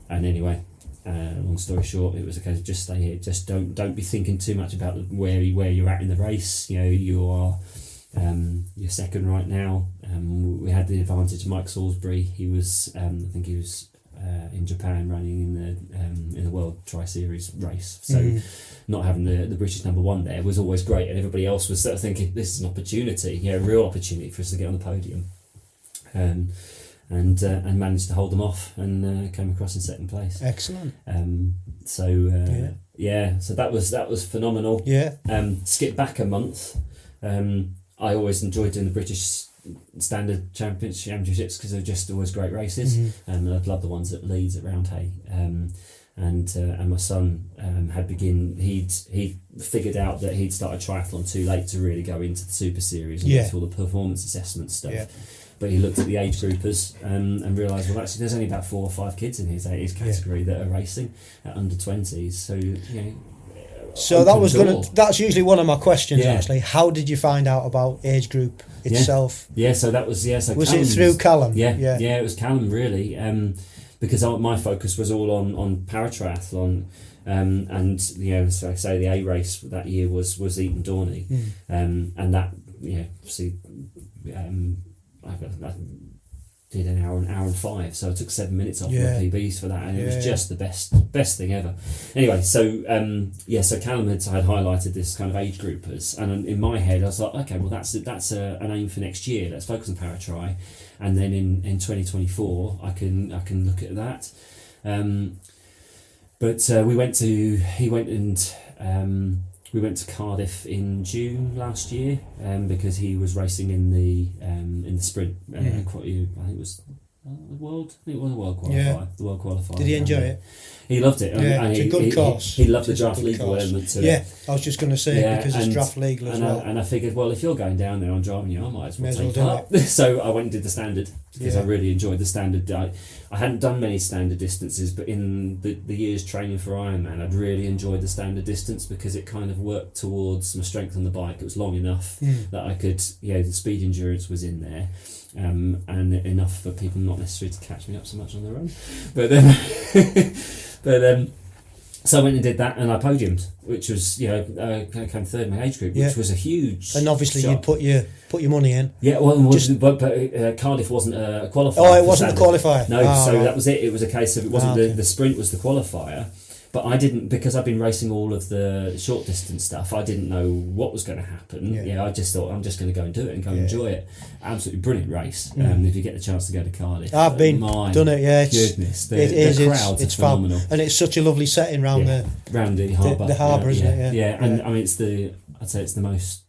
anyway, long story short, it was a case of just stay here. Just don't be thinking too much about where you're at in the race. You are. You're second right now. We had the advantage of Mike Salisbury. He was, I think he was in Japan running in the World Tri Series race. So not having the British number one there was always great, and everybody else was sort of thinking this is an opportunity, a real opportunity for us to get on the podium. And managed to hold them off and came across in second place. Excellent. So that was phenomenal. Skip back a month. I always enjoyed doing the British Standard Championships because they're just always great races. And I'd love the ones at Leeds at Roundhay. And my son he'd figured out that he'd started triathlon too late to really go into the Super Series and into all the performance assessment stuff. But he looked at the age groupers and realised, well, actually, there's only about 4 or 5 kids in his category that are racing at under 20s. So, So that's usually one of my questions, actually. How did you find out about age group itself? So that was, so was it through Callum? Yeah, it was Callum, really. Because my focus was all on paratriathlon. And so I say the A race that year was Eton Dorney. And that, obviously, I did an hour and 5, so I took 7 minutes off my PBs for that, and it was just the best thing ever. Anyway, so Callum had highlighted this kind of age groupers, and in my head I was like, okay, well that's an aim for next year. Let's focus on ParaTri, and then in 2024 I can look at that. But we went to Cardiff in June last year because he was racing in the sprint. I think it was the world. I think it was a world qualifier. Yeah. The world qualifier. Did he enjoy it? He loved it. It's a good course. He loved the draft legal element to it. I was just going to say because it's draft legal as well. And I figured, well, if you're going down there on driving you, I might as well take it. So I went and did the standard because I really enjoyed the standard. I hadn't done many standard distances, but in the years training for Ironman, I'd really enjoyed the standard distance because it kind of worked towards my strength on the bike. It was long enough that I could, the speed endurance was in there. And enough for people not necessarily to catch me up so much on the run, but So I went and did that, and I podiumed, which was, I came third in my age group, which was a huge. And obviously shot. you put your money in. Yeah, well, but Cardiff wasn't a qualifier. Oh, it wasn't a qualifier. No, that was it. It was a case of it wasn't the sprint was the qualifier. But I didn't, because I've been racing all of the short distance stuff, I didn't know what was going to happen. I just thought, I'm just going to go and do it and go enjoy it. Absolutely brilliant race. If you get the chance to go to Cardiff. I've done it, Goodness. The crowds are phenomenal. Fab. And it's such a lovely setting round the harbour. The harbour, isn't it? Yeah. And I mean, I'd say it's the most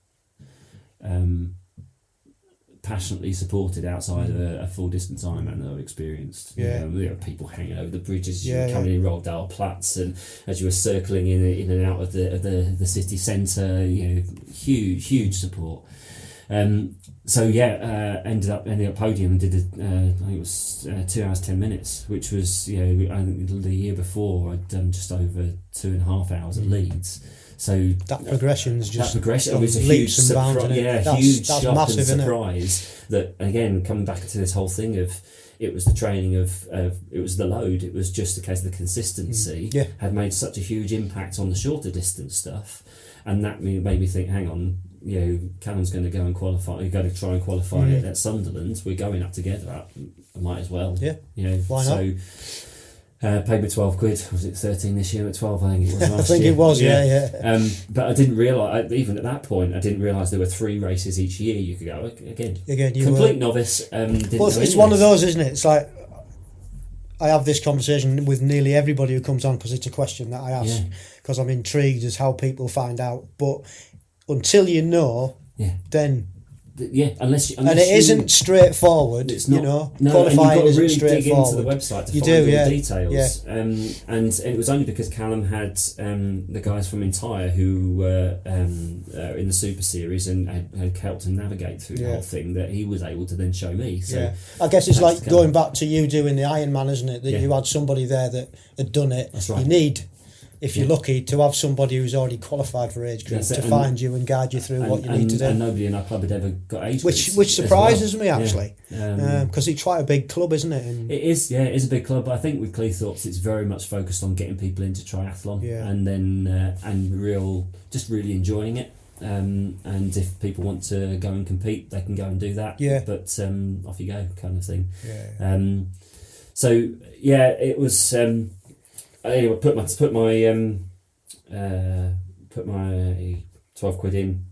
passionately supported outside of a full distance Ironman that I've experienced. There were people hanging over the bridges, coming in Roldale Platz, and as you were circling in and out of the city centre, huge support. Ended up podium and did I think it was 2 hours 10 minutes, which was I think the year before I'd done just over 2.5 hours at Leeds. So that progression's just it was a huge surprise. Huge that's shock massive, and surprise that, again, coming back to this whole thing of it was the training of it was the load. It was just a case of the consistency had made such a huge impact on the shorter distance stuff, and that made me think, hang on, Callum's going to go and qualify. You're going to try and qualify at Sunderland. We're going up together. I might as well. Why not? Paid me £12. Was it 13 this year? At 12, I think it was last year. I think it was, yeah. But I didn't realise, even at that point, I didn't realise there were 3 races each year you could go. Again, complete novice. It's one of those, isn't it? It's like, I have this conversation with nearly everybody who comes on because it's a question that I ask because I'm intrigued as how people find out. But until you know, then... unless and it isn't straightforward. It's not. Qualifying and you've got to isn't really dig into straightforward. the website to find all the details. And it was only because Callum had the guys from Entire who were in the Super Series and had helped him navigate through the whole thing that he was able to then show me. So I guess it's like going back to you doing the Ironman, isn't it? That you had somebody there that had done it. That's right. You need, if you're lucky, to have somebody who's already qualified for age group to find you and guide you through what you need to do. And nobody in our club had ever got age groups. Which surprises me, actually, because it's quite a big club, isn't it? And it is a big club. But I think with Cleethorpes, it's very much focused on getting people into triathlon and then just really enjoying it. And if people want to go and compete, they can go and do that. But off you go, kind of thing. It was. Anyway, put my £12 in.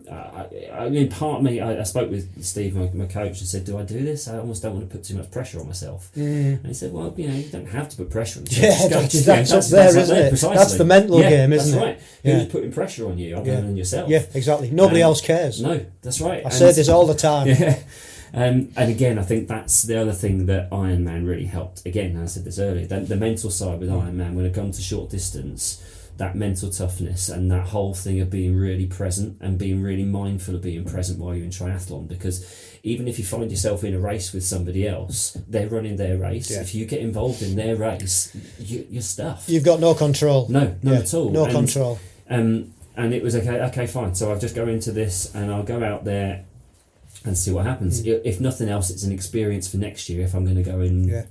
I mean, part of me, I spoke with Steve, my coach, and said, "Do I do this? I almost don't want to put too much pressure on myself." And he said, "Well, you don't have to put pressure on yourself." That's up there, isn't it? Precisely. That's the mental game, isn't it? That's right. Who's putting pressure on you other than yourself? Yeah, exactly. Nobody else cares. No, that's right. I say this all the time. And again, I think that's the other thing that Ironman really helped. Again, I said this earlier, the mental side with Ironman, when it comes to short distance, that mental toughness and that whole thing of being really present and being really mindful of being present while you're in triathlon, because even if you find yourself in a race with somebody else, they're running their race. If you get involved in their race, you're stuffed. You've got no control. No, at all. No control. And it was okay, fine. So I'll just go into this and I'll go out there and see what happens. If nothing else, it's an experience for next year if I'm going to go and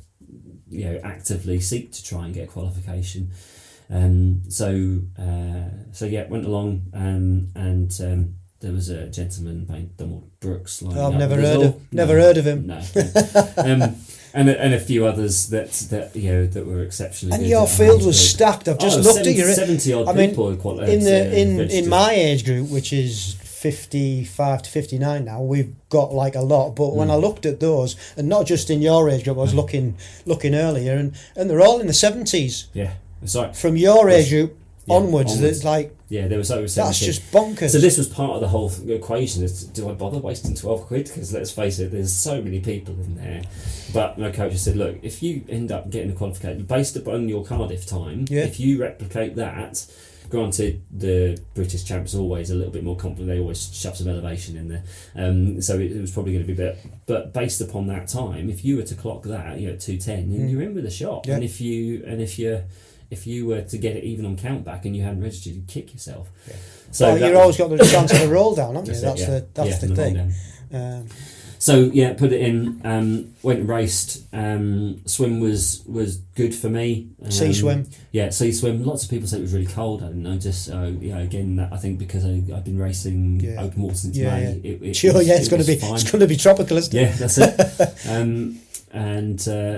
actively seek to try and get a qualification. Went along and there was a gentleman named Donald Brooks. I've never heard of him. No. And a few others that were exceptionally and good. your field was stacked. I've just looked at your 70 odd people in my age group, which is 55 to 59 now, we've got like a lot, but when I looked at those, and not just in your age group, I was looking earlier, and they're all in the 70s. Sorry. From your age group onwards. It's like, there was over 70. That's just bonkers. So this was part of the whole equation: is do I bother wasting £12? Because let's face it, there's so many people in there. But my coach said, look, if you end up getting a qualification based upon your Cardiff time, if you replicate that. Granted, the British champs are always a little bit more confident. They always shove some elevation in there, so it was probably going to be better. But based upon that time, if you were to clock that, 2:10, then you're in with a shot. And if you were to get it even on count back and you hadn't registered, you'd kick yourself. So you've always got the chance of a roll down, haven't you? That's the thing. So yeah, put it in. Went and raced. Swim was good for me. Sea swim. Yeah, sea swim. Lots of people say it was really cold. I didn't know. Just again, I think because I've been racing open water since May. It's going to be tropical, isn't it? Yeah, that's it.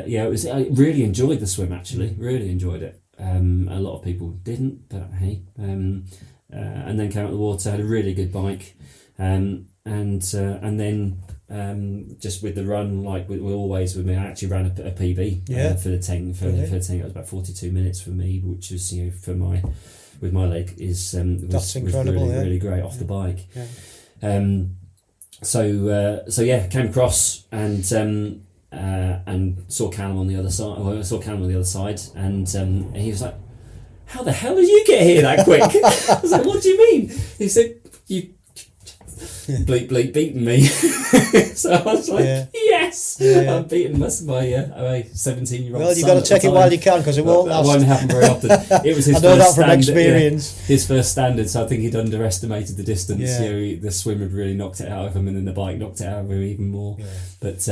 It was. I really enjoyed the swim. Actually, really enjoyed it. A lot of people didn't, but hey. And then came out the water. Had a really good bike. And then just with the run, like we always with me, I actually ran a PB for the 10. For the 10, it was about 42 minutes for me, which was with my leg was incredible. Was really great off the bike. Yeah. Came across and saw Callum on the other side. Well, I saw Callum on the other side, and he was like, "How the hell did you get here that quick?" I was like, "What do you mean?" He said, "You." Bleep beaten me. So I was like, yes, I've beaten my 17-year-old. Well, you've got to take it while you can, because it won't last. That won't happen very often. It was his I know first that from standard, experience. His first standard, so I think he'd underestimated the distance. The swim had really knocked it out of him, and then the bike knocked it out of him even more. But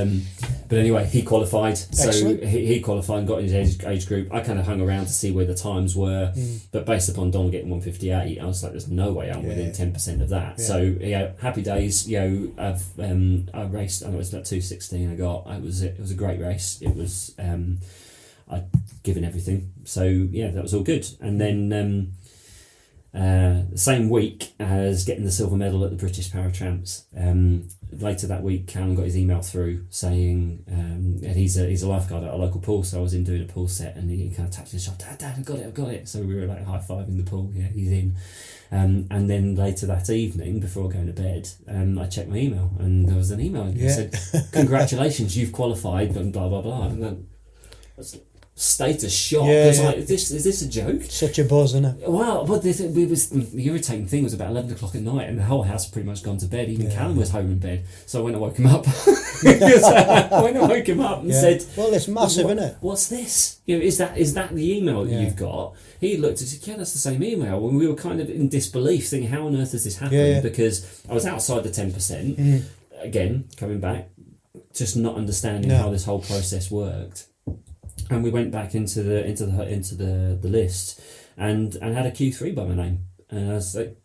anyway, he qualified. Excellent. So he qualified and got in his age group. I kind of hung around to see where the times were, but based upon Don getting 158, I was like, there's no way I'm within 10% of that. Yeah. So happy days. I raced. I know it was about 2:16. I got. It was a great race. It was. I'd given everything. So that was all good. And then the same week as getting the silver medal at the British ParaTramps, later that week, Callum got his email through saying, and he's a lifeguard at a local pool, so I was in doing a pool set, and he kind of tapped his shoulder, Dad, I've got it. So we were like high-fiving the pool. Yeah, he's in. And then later that evening, before going to bed, I checked my email, and there was an email that said, "Congratulations, you've qualified," and blah blah blah. And then I was status shock. I was like, is this a joke? Such a buzz, isn't it? Well, the irritating thing was about 11 o'clock at night, and the whole house had pretty much gone to bed. Even Callum was home in bed, so I went and woke him up. And said, "Well, it's massive, isn't it? What's this? Is that the email that you've got?" He looked and said, "Yeah, that's the same email." When we were kind of in disbelief, thinking, "How on earth has this happened?" Because I was outside the 10%. Again, coming back, just not understanding how this whole process worked. And we went back into the list, and had a Q3 by my name, and I was like,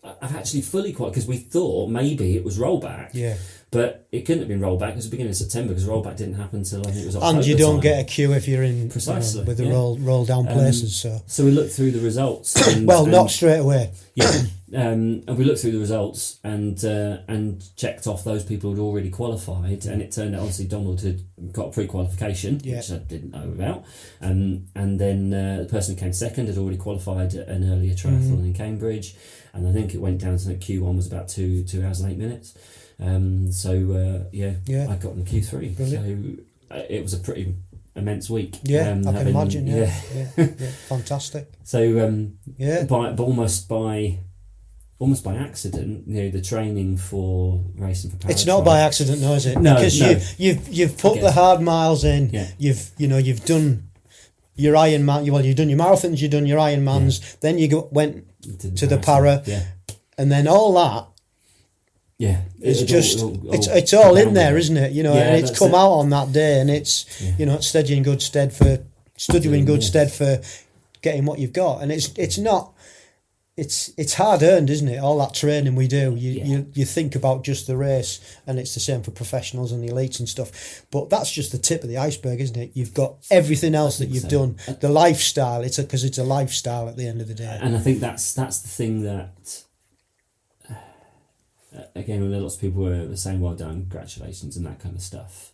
I've actually fully qualified, because we thought maybe it was rollback, but it couldn't have been rollback. It was the beginning of September, because rollback didn't happen until I think it was October. And you don't get a queue if you're in precisely with the roll down places. So we looked through the results. And, not straight away. And we looked through the results and checked off those people who'd already qualified, and it turned out obviously Donald had got a pre-qualification, which I didn't know about, and then the person who came second had already qualified at an earlier triathlon in Cambridge, and I think it went down to Q1 was about 2 hours and 8 minutes. I got in Q3. Brilliant. So it was a pretty immense week. I can imagine. Yeah. Fantastic. So almost by accident, the training for racing for ParaTri. It's not by accident, no, is it? No, because you've put the hard miles in. Yeah. You've done your Ironman. Well, you've done your marathons. You've done your Ironmans. Yeah. Then you went to the para. Yeah. And then all that. Yeah, it's all in there, isn't it? And it's come out on that day, and it's it's studying good stead for getting what you've got, and it's not. It's hard earned, isn't it? All that training we do, you think about just the race, and it's the same for professionals and the elites and stuff. But that's just the tip of the iceberg, isn't it? You've got everything else that you've done. The lifestyle, because it's a lifestyle at the end of the day. And I think that's the thing that. Again, when lots of people were saying, "Well done, congratulations," and that kind of stuff,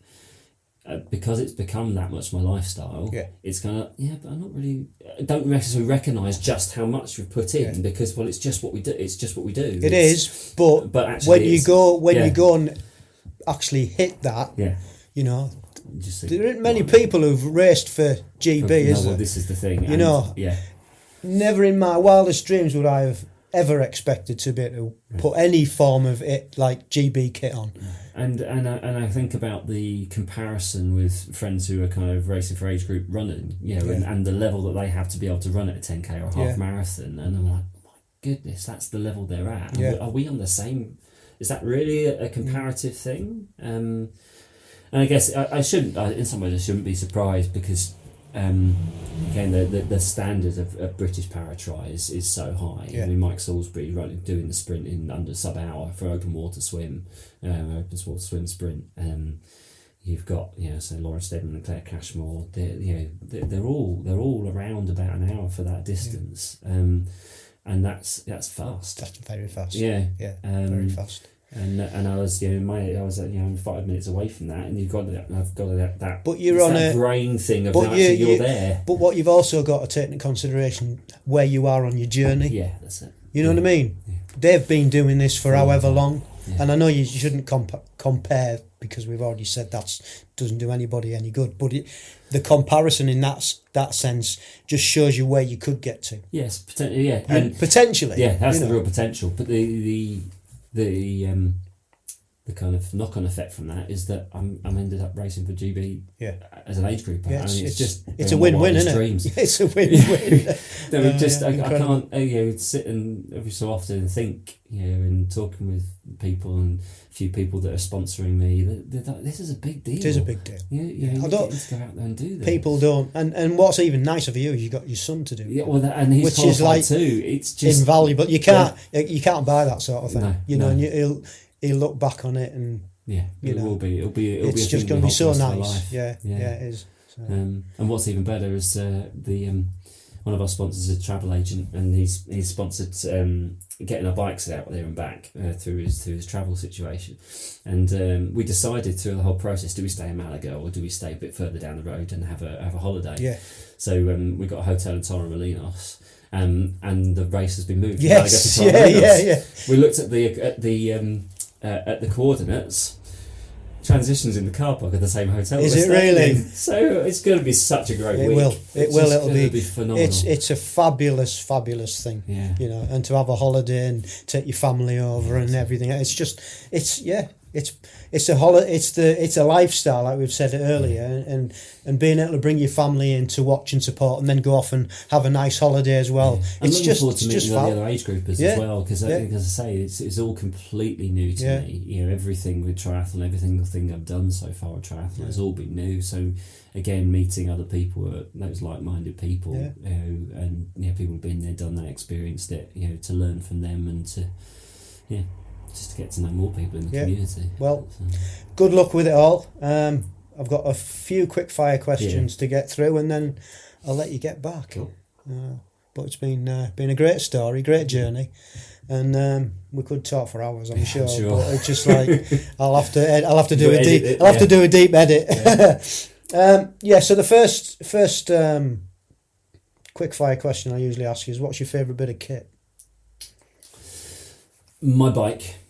because it's become that much my lifestyle. It's kind of but I'm not really. I don't necessarily recognise just how much we've put in because it's just what we do. It's just what we do. It is, but actually when you go and actually hit that, there aren't many people who've raced for GB. Is there? This is the thing. Never in my wildest dreams would I have ever expected to be able to put any form of it like GB kit on. And I think about the comparison with friends who are kind of racing for age group running, and the level that they have to be able to run at a 10k or a half marathon, and I'm like, oh my goodness, that's the level they're at. Are we on the same? is that really a comparative thing? And I guess I shouldn't. In some ways, I shouldn't be surprised because. Again, the standard of British ParaTri is so high. Yeah. I mean, Mike Salisbury doing the sprint in under sub-hour for open water swim sprint. You've got so Lauren Steadman and Claire Cashmore. They're all around about an hour for that distance, and that's fast. That's very fast. Yeah, very fast. And I was I was 5 minutes away from that, and I've got that. But you're on that a brain thing of now you're there. But what you've also got to take into consideration where you are on your journey. Yeah, that's it. You know what I mean? Yeah. They've been doing this for however long, yeah. and I know you shouldn't compare because we've already said that doesn't do anybody any good. But the comparison in that sense just shows you where you could get to. Yes, potentially. Yeah, and potentially. Yeah, that's the real potential. But the kind of knock-on effect from that is that I'm ended up racing for GB as an age group. Yeah, I mean, it's a win-win, isn't it? Dreams. It's a win-win. I can't sit and every so often and think and talking with people and a few people that are sponsoring me. This is a big deal. It is a big deal. You don't get to go out there and do that. People don't, and what's even nicer for you is you got your son to do. Yeah, well, and he's which is like too. It's just invaluable. You can't buy that sort of thing. No, and he'll look back on it and it'll be it's just going to be so nice. Yeah, it is. So. And what's even better is one of our sponsors is a travel agent, and he's sponsored getting our bikes out there and back through his travel situation. And we decided through the whole process: do we stay in Malaga or do we stay a bit further down the road and have a holiday? Yeah. So we got a hotel in Torremolinos. And the race has been moved. Yes, from Malaga to Torremolinos. yeah. We looked at the coordinates. Transitions in the car park at the same hotel. Is it really? So it's going to be such a great week. It'll be phenomenal. It's a fabulous thing. Yeah. And to have a holiday and take your family over and everything. It's a holiday. It's a lifestyle, like we've said earlier, and being able to bring your family in to watch and support, and then go off and have a nice holiday as well. I'm It's looking forward to just meeting fun. the other age groupers as well, because as I say, it's all completely new to me. Everything with triathlon, everything I've done so far with triathlon has all been new. So again, meeting other people, those like-minded people, and people who've been there, done that, experienced it, to learn from them and to just to get to know more people in the community. Well, good luck with it all. I've got a few quick fire questions to get through, and then I'll let you get back. Cool. But it's been a great story, great journey, and we could talk for hours, I'm sure. But it's just like I'll have to do a deep edit. Yeah. So the first quick fire question I usually ask is, what's your favourite bit of kit? My bike.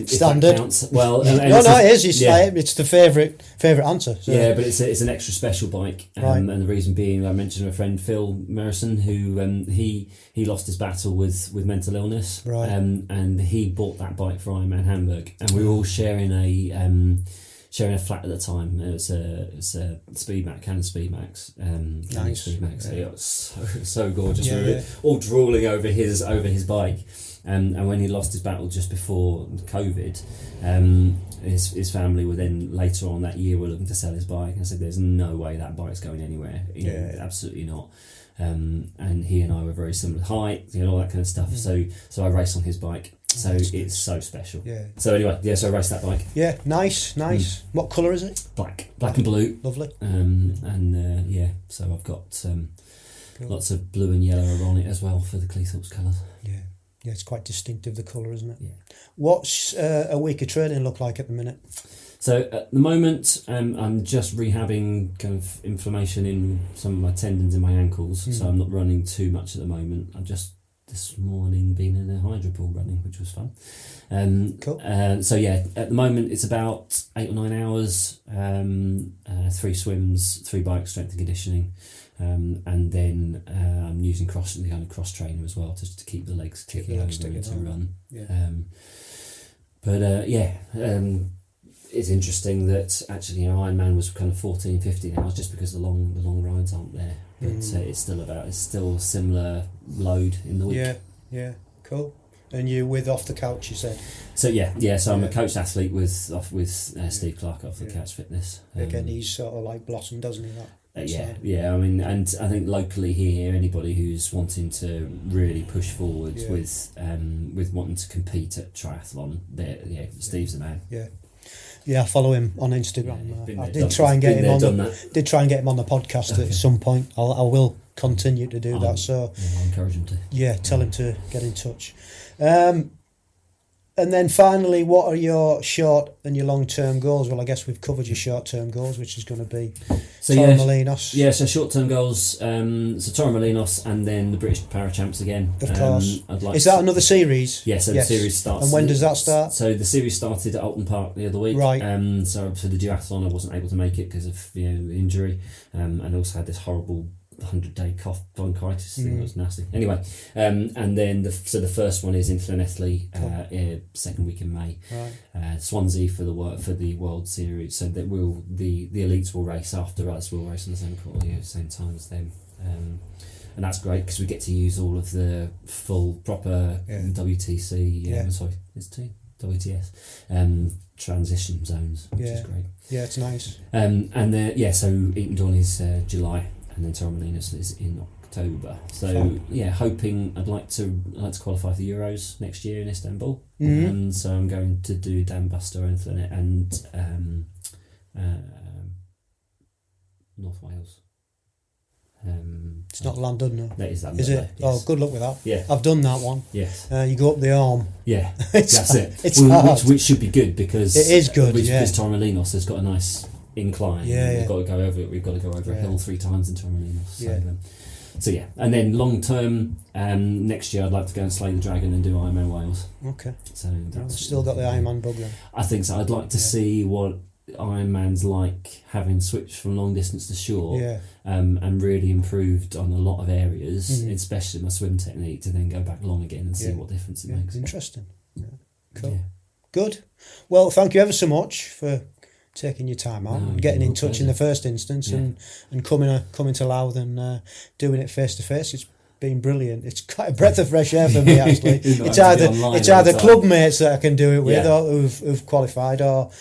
Standard. Well, it is. It's the favourite answer. So. Yeah, but it's an extra special bike, right. And the reason being, I mentioned my friend Phil Merrison, who he lost his battle with mental illness, right. And he bought that bike for Ironman Hamburg, and we were all sharing a flat at the time. It was a Speedmax, Canon Speedmax, nice. Speedmax. Yeah. It was so gorgeous. We were all drooling over his bike. And when he lost his battle just before COVID, his family were then later on that year were looking to sell his bike. And I said, "There's no way that bike's going anywhere. Absolutely not." And he and I were very similar height, all that kind of stuff. So I raced on his bike. So it's so special. Yeah. So anyway, so I raced that bike. Yeah, nice. What colour is it? Black and blue. Lovely. So I've got lots of blue and yellow on it as well for the Cleethorpes colours. Yeah, it's quite distinctive, the colour, isn't it? Yeah. What's a week of training look like at the minute? So at the moment, I'm just rehabbing kind of inflammation in some of my tendons in my ankles, so I'm not running too much at the moment. I'm just this morning been in a hydro pool running, which was fun. Cool. At the moment it's about 8 or 9 hours, 3 swims, 3 bikes, strength and conditioning. And then I'm using the kind of cross trainer as well, just to keep the legs kicking over and to run. Yeah. It's interesting that actually Ironman was kind of 14, 15 hours just because the long rides aren't there. But it's still a similar load in the week. Yeah, cool. And you with Off the Couch, you said? So so I'm a coached athlete with Steve Clark Off the Couch Fitness. Again, he's sort of like blossomed, doesn't he? I mean, and I think locally here, anybody who's wanting to really push forward with wanting to compete at triathlon, Steve's the man. Yeah, I follow him on Instagram. I did try and get him on the podcast at some point. I will continue to do that. So I'll encourage him to. Yeah, tell him to get in touch. And then finally, what are your short and your long-term goals? Well, I guess we've covered your short-term goals, which is going to be Torremolinos. So short-term goals, Torremolinos and then the British ParaChamps again. Of course. Is that another series? Yeah, so the series starts. And when does that start? So the series started at Alton Park the other week. Right. So for the duathlon, I wasn't able to make it because of the injury, and also had this horrible 100-day cough bronchitis thing. That was nasty. Anyway, and then the first one is in Llanelli, second week in May. Right. Swansea for the World Series. So that the elites will race after us. We'll race on the same course, same time as them. And that's great because we get to use all of the full proper WTC. Sorry, it's WTS. Transition zones, which is great. Yeah, it's nice. And so Eton Dawn is July. And then Torremolinos is in October. So hoping I'd like to qualify for the Euros next year in Istanbul. And so I'm going to do Dan Buster and Thanet and North Wales. It's not London, no. That is that. Is it? Yes. Oh, good luck with that. Yeah, I've done that one. Yes. You go up the arm. Yeah, that's it. It's hard. Which should be good because it is good. Because Torremolinos has got a nice incline. We've got to go over it. We've got to go over a hill 3 times in Torremolinos. So and then long term, next year I'd like to go and slay the dragon and do Ironman Wales. Okay. So that's still got the Ironman bug then. I think so. I'd like to see what Ironman's like, having switched from long distance to short, and really improved on a lot of areas, especially my swim technique, to then go back long again and see what difference it makes. Interesting. Yeah. Cool. Yeah. Good. Well, thank you ever so much for taking your time out and getting in touch in the first instance and coming to Louth and doing it face to face. It's been brilliant. It's quite a breath of fresh air for me actually. It's either club mates that I can do it with or who've qualified, or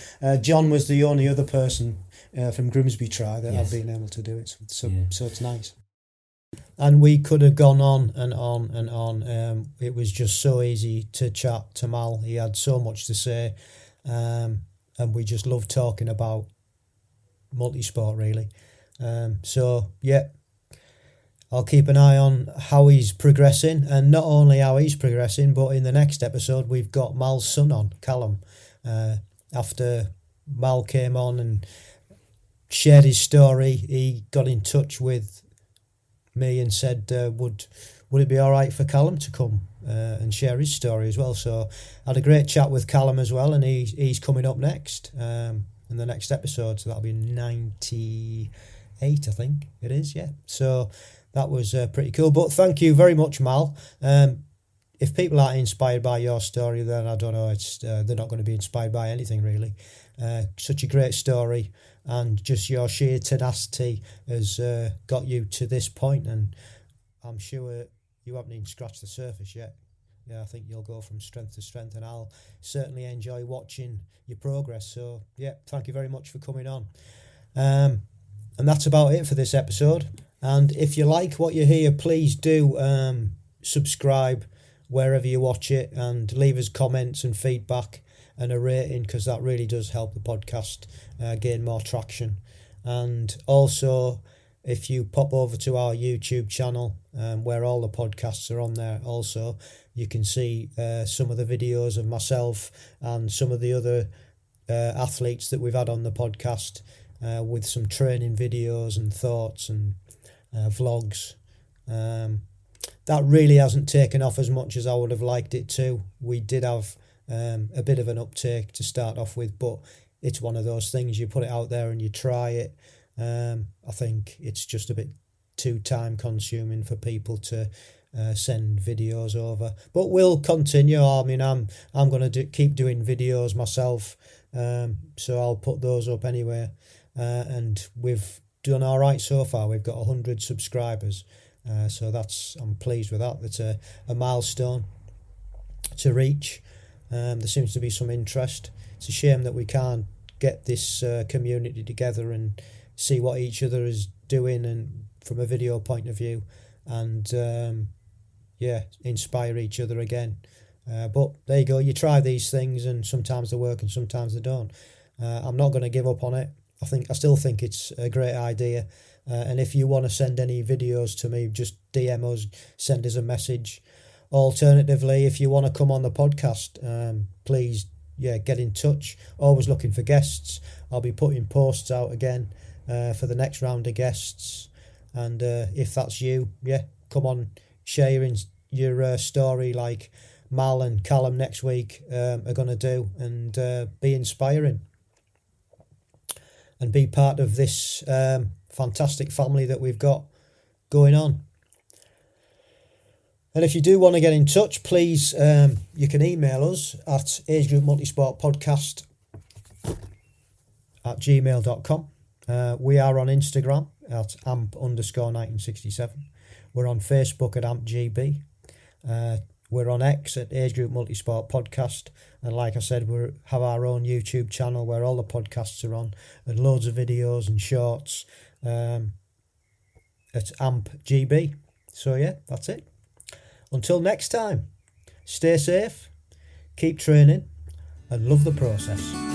John was the only other person from Grimsby Tri that I've been able to do it. So it's nice. And we could have gone on and on and on. It was just so easy to chat to Mal. He had so much to say. And we just love talking about multisport, really. I'll keep an eye on how he's progressing, and not only how he's progressing, but in the next episode, we've got Mal's son on, Callum. After Mal came on and shared his story, he got in touch with me and said, would it be all right for Callum to come and share his story as well? So I had a great chat with Callum as well, and he's coming up next in the next episode. So that'll be 98, I think it is. Yeah. So that was pretty cool. But thank you very much, Mal. If people aren't inspired by your story, then I don't know. They're not going to be inspired by anything really. Such a great story, and just your sheer tenacity has got you to this point, and I'm sure you haven't even scratched the surface yet. Yeah, I think you'll go from strength to strength, and I'll certainly enjoy watching your progress. So, thank you very much for coming on. And that's about it for this episode. And if you like what you hear, please do subscribe wherever you watch it, and leave us comments and feedback and a rating, because that really does help the podcast gain more traction. And also, if you pop over to our YouTube channel, where all the podcasts are on there also, you can see some of the videos of myself and some of the other athletes that we've had on the podcast, with some training videos and thoughts and vlogs. That really hasn't taken off as much as I would have liked it to. We did have a bit of an uptake to start off with, but it's one of those things, you put it out there and you try it. I think it's just a bit too time consuming for people to send videos over, but we'll continue. I mean, I'm going to keep doing videos myself, so I'll put those up anyway. And we've done all right so far. We've got 100 subscribers, so I'm pleased with that. That's a milestone. to reach. There seems to be some interest. It's a shame that we can't get this community together and see what each other is doing, and from a video point of view, and inspire each other again. But there you go, you try these things and sometimes they work and sometimes they don't. I'm not going to give up on it. I still think it's a great idea. And if you want to send any videos to me, just DM us, send us a message. Alternatively, if you want to come on the podcast, please, get in touch. Always looking for guests. I'll be putting posts out again for the next round of guests. And if that's you, come on, sharing your story like Mal and Callum next week are going to do, and be inspiring and be part of this fantastic family that we've got going on. And if you do want to get in touch, please, you can email us at agegroup@gmail.com. We are on Instagram at amp_1967. We're on Facebook at ampgb. We're on X at Agegroup Multisport Podcast. And like I said, we have our own YouTube channel where all the podcasts are on, and loads of videos and shorts at ampgb. So that's it. Until next time, stay safe, keep training, and love the process.